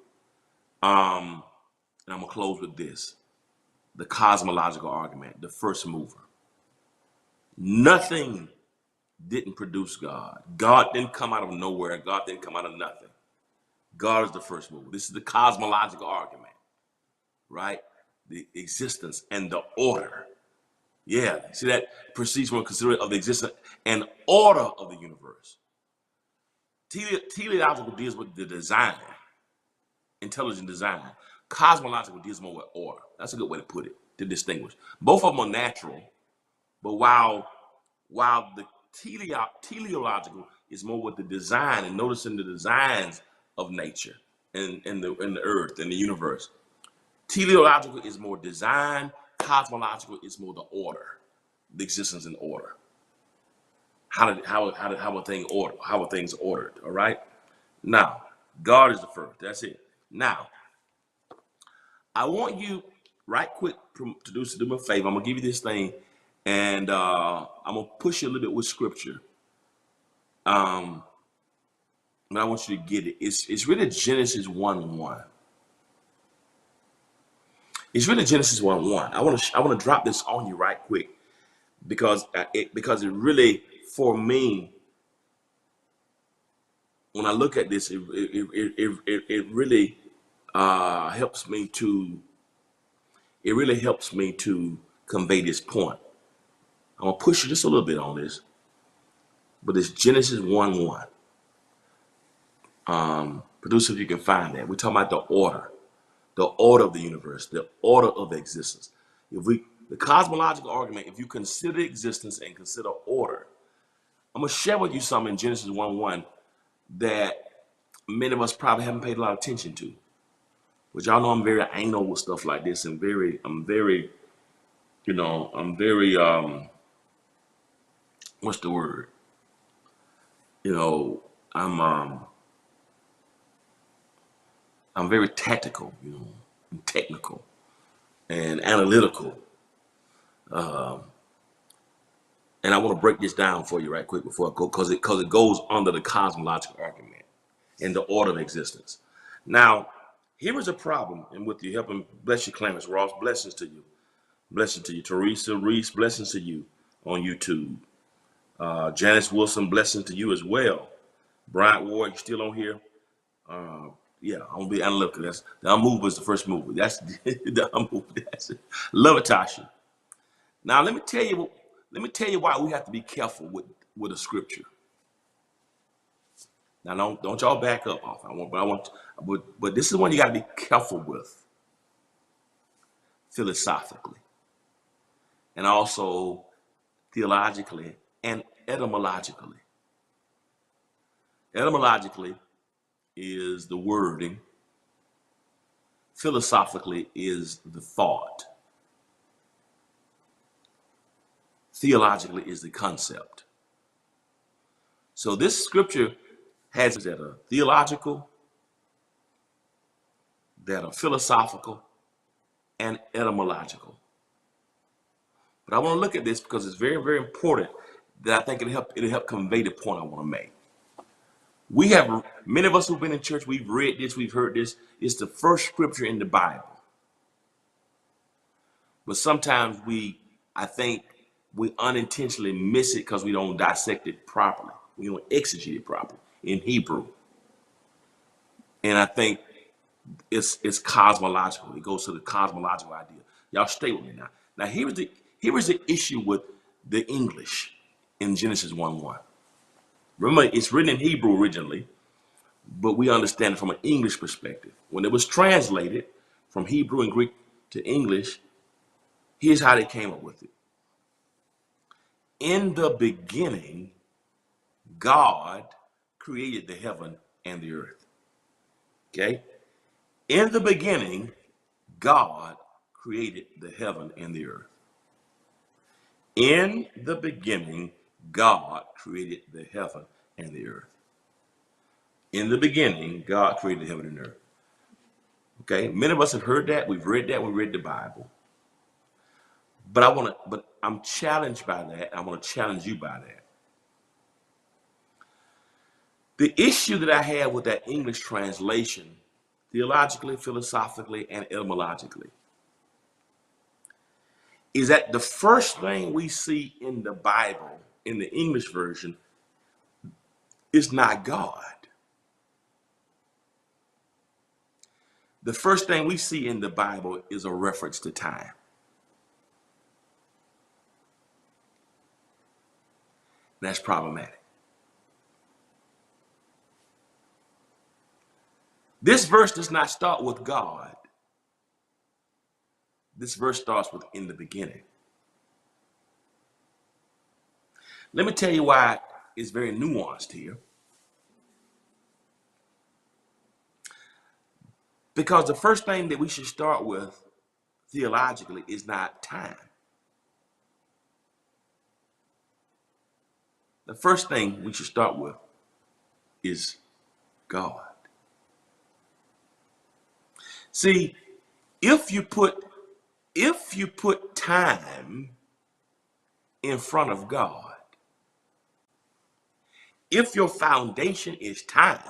Speaker 1: And I'm gonna close with this. The cosmological argument, the first mover. Nothing didn't produce God. God didn't come out of nowhere. God didn't come out of nothing. God is the first mover. This is the cosmological argument, right? The existence and the order. Yeah, see that proceeds from a consideration of the existence and order of the universe. Teleological deals with the design, intelligent design. Cosmological deals more with order. That's a good way to put it, to distinguish. Both of them are natural, but while the Teleological is more with the design and noticing the designs of nature and the earth and the universe. Teleological is more design. Cosmological is more the order, the existence in order. How are things ordered? How are things ordered? All right. Now, God is the first. That's it. Now, I want you right quick to do me a favor. I'm gonna give you this thing, and I'm gonna push you a little bit with scripture. Um, but I want you to get it. It's really Genesis 1:1. It's really Genesis 1:1. I want to drop this on you right quick because it really, for me, when I look at this, it really helps me to convey this point. I'm gonna push you just a little bit on this, but it's Genesis 1:1. Producer, if you can find that, we're talking about the order of the universe, the order of existence. The cosmological argument, if you consider existence and consider order, I'm gonna share with you something in Genesis 1:1 that many of us probably haven't paid a lot of attention to. Which y'all know I'm very anal with stuff like this, and I'm very, what's the word? You know, I'm very tactical, and technical and analytical. And I want to break this down for you right quick before I go, because it goes under the cosmological argument and the order of existence. Now, here is a problem, and with you helping, bless you, Clarence Ross, blessings to you. Blessings to you, Teresa Reese, blessings to you on YouTube. Janice Wilson, blessings to you as well. Bryant Ward, you still on here? Yeah, I'm gonna be analytical. That's the unmoved was the first movie. That's the unmoved. That's it. Love it, Tasha. Now let me tell you why we have to be careful with the scripture. Now don't y'all back up off. But this is one you got to be careful with philosophically, and also theologically and etymologically. Etymologically is the wording. Philosophically is the thought. Theologically is the concept. So this scripture has that are theological, that are philosophical, and etymological. But I want to look at this because it's very, very important that I think it'll help convey the point I want to make. We have, many of us who've been in church, we've read this, we've heard this. It's the first scripture in the Bible. But sometimes I think we unintentionally miss it because we don't dissect it properly. We don't exegete it properly in Hebrew. And I think it's cosmological. It goes to the cosmological idea. Y'all stay with me now. Now here is the issue with the English in Genesis 1:1. Remember, it's written in Hebrew originally, but we understand it from an English perspective. When it was translated from Hebrew and Greek to English, here's how they came up with it. In the beginning, God created the heaven and the earth. Okay? In the beginning, God created the heaven and the earth. In the beginning, God created the heaven and the earth. In the beginning, God created heaven and earth. Okay, many of us have heard that, we've read the Bible. But I'm challenged by that. I want to challenge you by that. The issue that I have with that English translation, theologically, philosophically, and etymologically, is that the first thing we see in the Bible, in the English version, is not God. The first thing we see in the Bible is a reference to time. That's problematic. This verse does not start with God. This verse starts with in the beginning. Let me tell you why it's very nuanced here. Because the first thing that we should start with theologically is not time. The first thing we should start with is God. See, if you put time in front of God, if your foundation is time,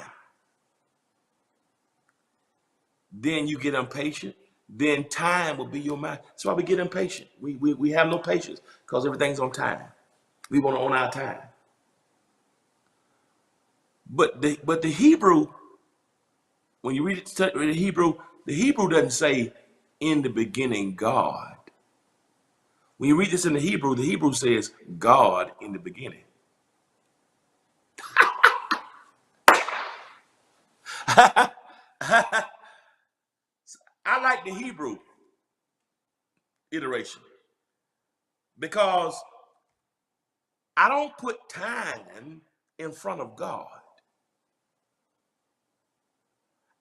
Speaker 1: then you get impatient, then time will be your mind. That's why we get impatient. We have no patience because everything's on time. We want to own our time. But the Hebrew, when you read it, the Hebrew doesn't say in the beginning God. When you read this in the Hebrew says God in the beginning. I like the Hebrew iteration because I don't put time in front of God.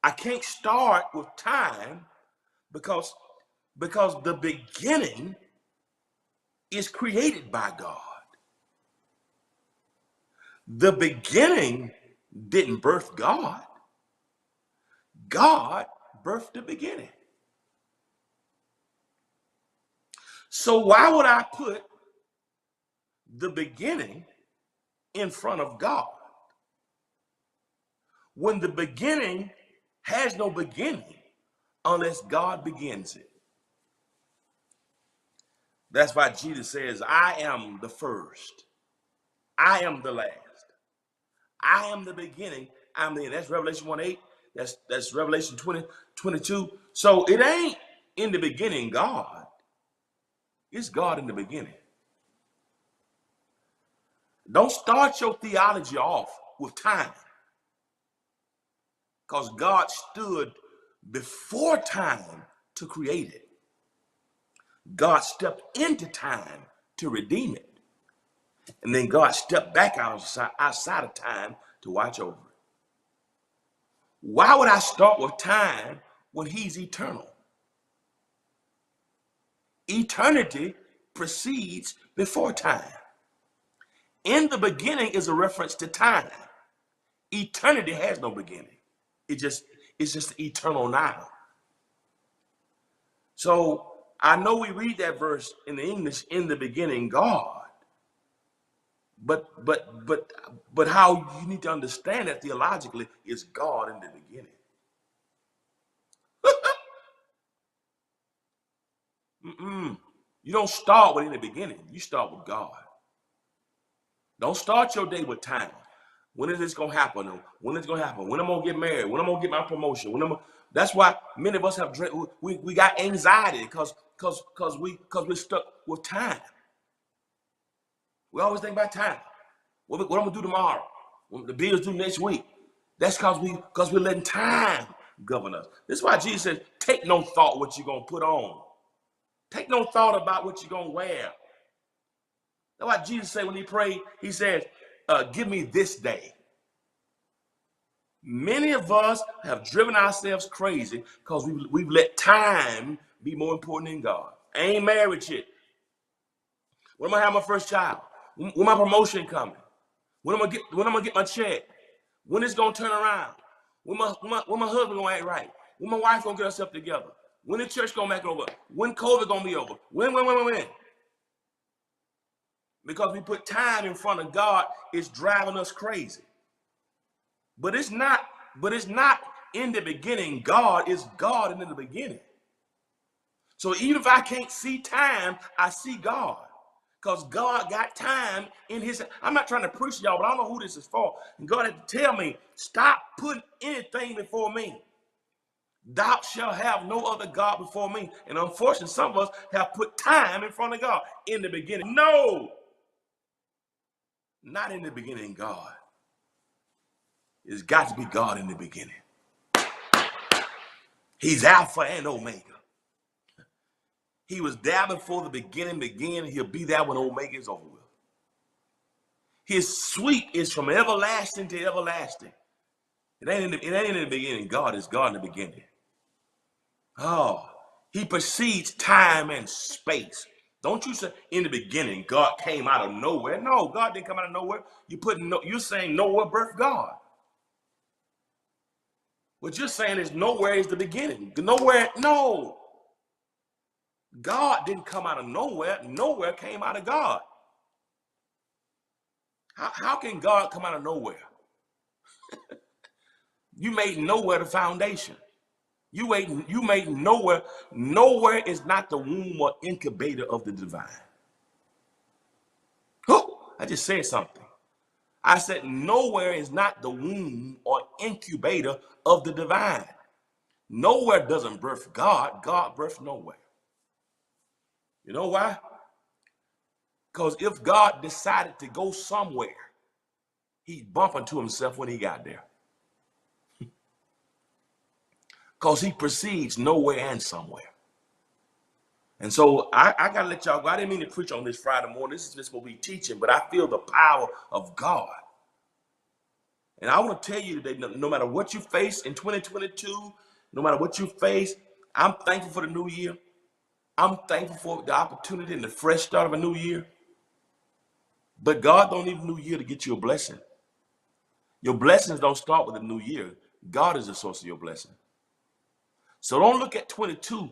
Speaker 1: I can't start with time because the beginning is created by God. The beginning didn't birth God. God birthed the beginning. So why would I put the beginning in front of God when the beginning has no beginning unless God begins it? That's why Jesus says, I am the first. I am the last. I am the beginning. I'm the end. That's Revelation 1:8. That's Revelation 20:22. So it ain't in the beginning God. It's God in the beginning. Don't start your theology off with time, because God stood before time to create it. God stepped into time to redeem it. And then God stepped back outside of time to watch over it. Why would I start with time when he's eternal? Eternity precedes before time. In the beginning is a reference to time. Eternity has no beginning. It's just eternal now. So I know we read that verse in the English, in the beginning, God. But how you need to understand that theologically is God in the beginning. You don't start with in the beginning. You start with God. Don't start your day with time. When is this gonna happen? When is it gonna happen? When am I gonna get married? When am I gonna get my promotion? That's why many of us have we got anxiety because we're stuck with time. We always think about time. What I'm gonna do tomorrow? What the bills due next week? That's because we're letting time govern us. This is why Jesus says, take no thought what you're gonna put on. Take no thought about what you're gonna wear. That's why Jesus said when he prayed, he says, give me this day. Many of us have driven ourselves crazy because we've let time be more important than God. I ain't married yet. When am I gonna have my first child? When my promotion coming? When am I gonna get my check? When it's gonna turn around? When my husband gonna act right? When my wife gonna get herself together? When the church gonna make it over? When COVID gonna be over? When? Because we put time in front of God, it's driving us crazy. But it's not in the beginning. God is God in the beginning. So even if I can't see time, I see God. Because God got time in his. I'm not trying to preach y'all, but I don't know who this is for. And God had to tell me, stop putting anything before me. Thou shalt have no other God before me. And unfortunately, some of us have put time in front of God in the beginning. No, not in the beginning, God. It's got to be God in the beginning. He's Alpha and Omega. He was there before the beginning began. He'll be there when Omega is over with. His sweep is from everlasting to everlasting. It ain't in the beginning. God is God in the beginning. Oh, he precedes time and space. Don't you say in the beginning God came out of nowhere? No, God didn't come out of nowhere. You're saying nowhere birthed God. What you're saying is nowhere is the beginning. Nowhere, no. God didn't come out of nowhere. Nowhere came out of God. How can God come out of nowhere? You made nowhere the foundation. You made nowhere. Nowhere is not the womb or incubator of the divine. Oh, I just said something. I said nowhere is not the womb or incubator of the divine. Nowhere doesn't birth God. God births nowhere. You know why? Because if God decided to go somewhere, he'd bump into himself when he got there. Because he precedes nowhere and somewhere. And so I got to let y'all go. I didn't mean to preach on this Friday morning. This is just what we teaching, but I feel the power of God. And I want to tell you today, no matter what you face in 2022, no matter what you face, I'm thankful for the new year. I'm thankful for the opportunity and the fresh start of a new year. But God don't need a new year to get you a blessing. Your blessings don't start with a new year. God is the source of your blessing. So don't look at 22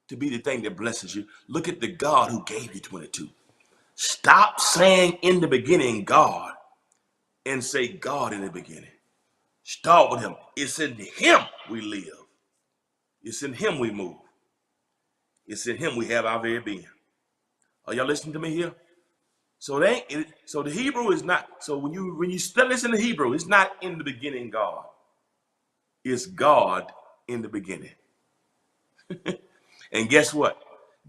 Speaker 1: to be the thing that blesses you. Look at the God who gave you 22. Stop saying in the beginning, God, and say God in the beginning. Start with him. It's in him we live. It's in him we move. It's in him we have our very being. Are y'all listening to me here? So so the Hebrew is not, so when you study this in the Hebrew, it's not in the beginning God. It's God in the beginning. And guess what?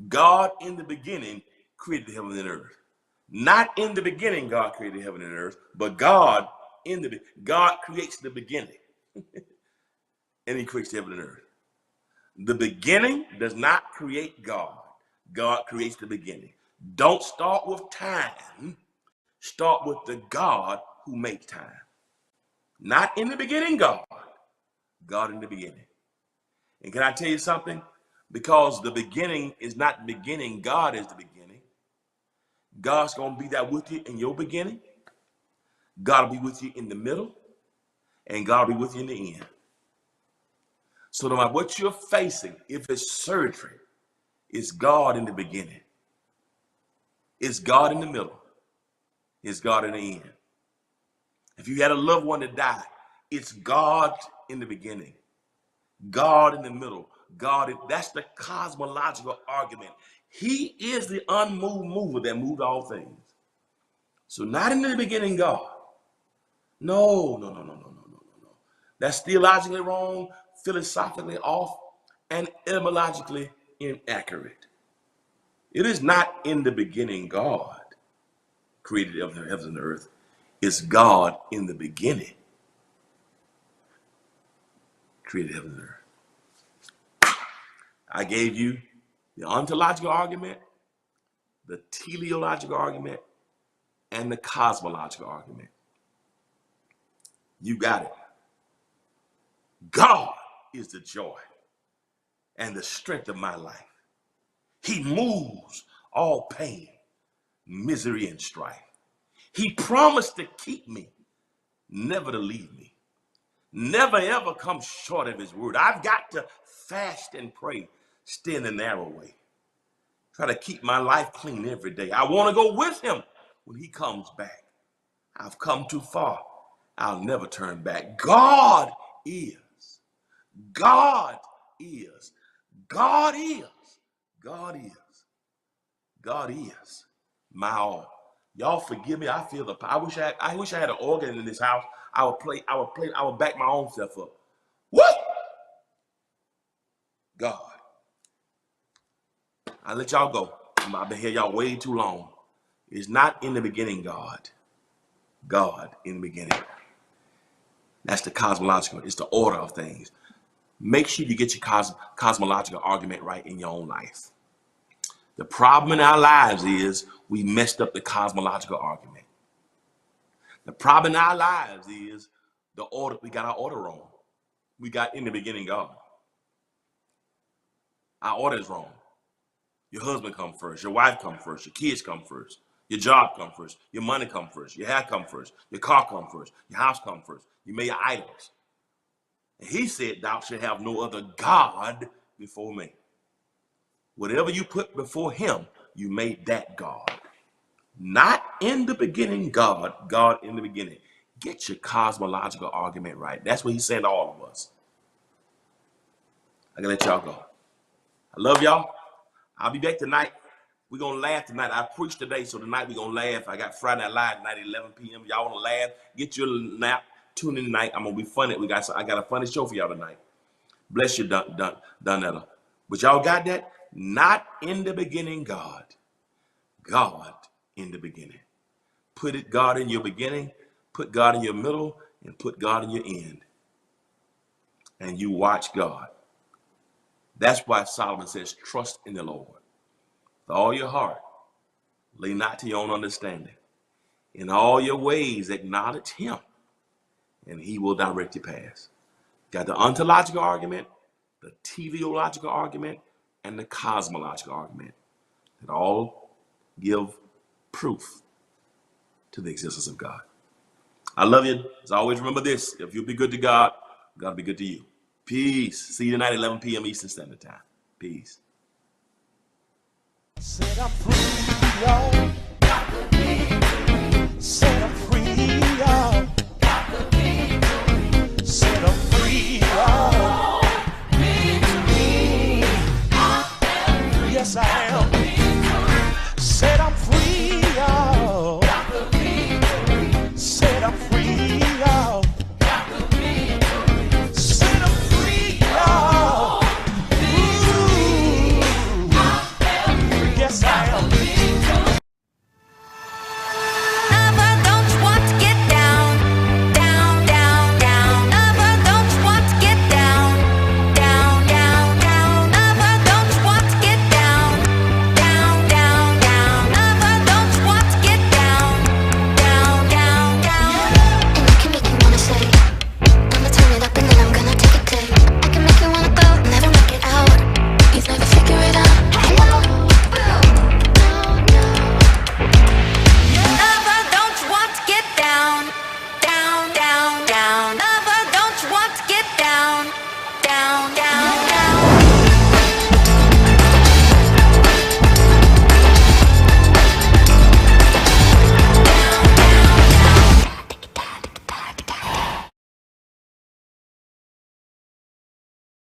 Speaker 1: God in the beginning created the heaven and earth. Not in the beginning God created heaven and earth, but God creates the beginning. And he creates heaven and earth. The beginning does not create God. God creates the beginning. Don't start with time. Start with the God who makes time. Not in the beginning God. God in the beginning. And can I tell you something? Because the beginning is not the beginning, God is the beginning. God's going to be there with you in your beginning. God will be with you in the middle. And God will be with you in the end. So no matter what you're facing, if it's surgery, it's God in the beginning. It's God in the middle. It's God in the end. If you had a loved one that died, it's God in the beginning. God in the middle. That's the cosmological argument. He is the unmoved mover that moved all things. So not in the beginning, God. No. That's theologically wrong, philosophically off, and etymologically inaccurate. It is not in the beginning God created the heavens and the earth. It's God in the beginning created heaven and earth. I gave you the ontological argument, the teleological argument, and the cosmological argument. You got it. God is the joy and the strength of my life. He moves all pain, misery, and strife. He promised to keep me, never to leave me, never ever come short of his word. I've got to fast and pray, stay in the narrow way. Try to keep my life clean every day. I want to go with him when he comes back. I've come too far. I'll never turn back. God is. God is. God is. God is. God is my all. Y'all forgive me. I feel the power. I wish I had an organ in this house. I would back my own self up. What? God. I let y'all go. I've been here y'all way too long. It's not in the beginning, God. God in the beginning. That's the cosmological. It's the order of things. Make sure you get your cosmological argument right in your own life. The problem in our lives is we messed up the cosmological argument. The problem in our lives is the order. We got our order wrong. We got in the beginning God. Our order is wrong. Your husband come first. Your wife come first. Your kids come first. Your job come first. Your money come first. Your hair come first. Your car come first. Your house come first. You made idols. And he said, thou shalt have no other God before me. Whatever you put before him, you made that God. Not in the beginning God, God in the beginning. Get your cosmological argument right. That's what he's saying to all of us. I gotta let y'all go. I love y'all. I'll be back tonight. We're gonna laugh tonight. I preached today, so tonight we're gonna laugh. I got Friday Night Live tonight at 11 p.m. Y'all wanna laugh? Get your nap. Tune in tonight. I'm gonna be funny. I got a funny show for y'all tonight. Bless you, Donetta. But y'all got that? Not in the beginning, God. God in the beginning. Put God in your beginning, put God in your middle, and put God in your end. And you watch God. That's why Solomon says, trust in the Lord with all your heart. Lean not to your own understanding. In all your ways, acknowledge him, and he will direct your paths. Got the ontological argument, the teleological argument, and the cosmological argument that all give proof to the existence of God. I love you. As always, remember this. If you'll be good to God, God will be good to you. Peace. See you tonight at 11 p.m. Eastern Standard Time. Peace.
Speaker 2: Set up free, y'all. Got the victory. Set up free, y'all. Got the victory. Set up free, y'all. Victory. Yes, I am. Set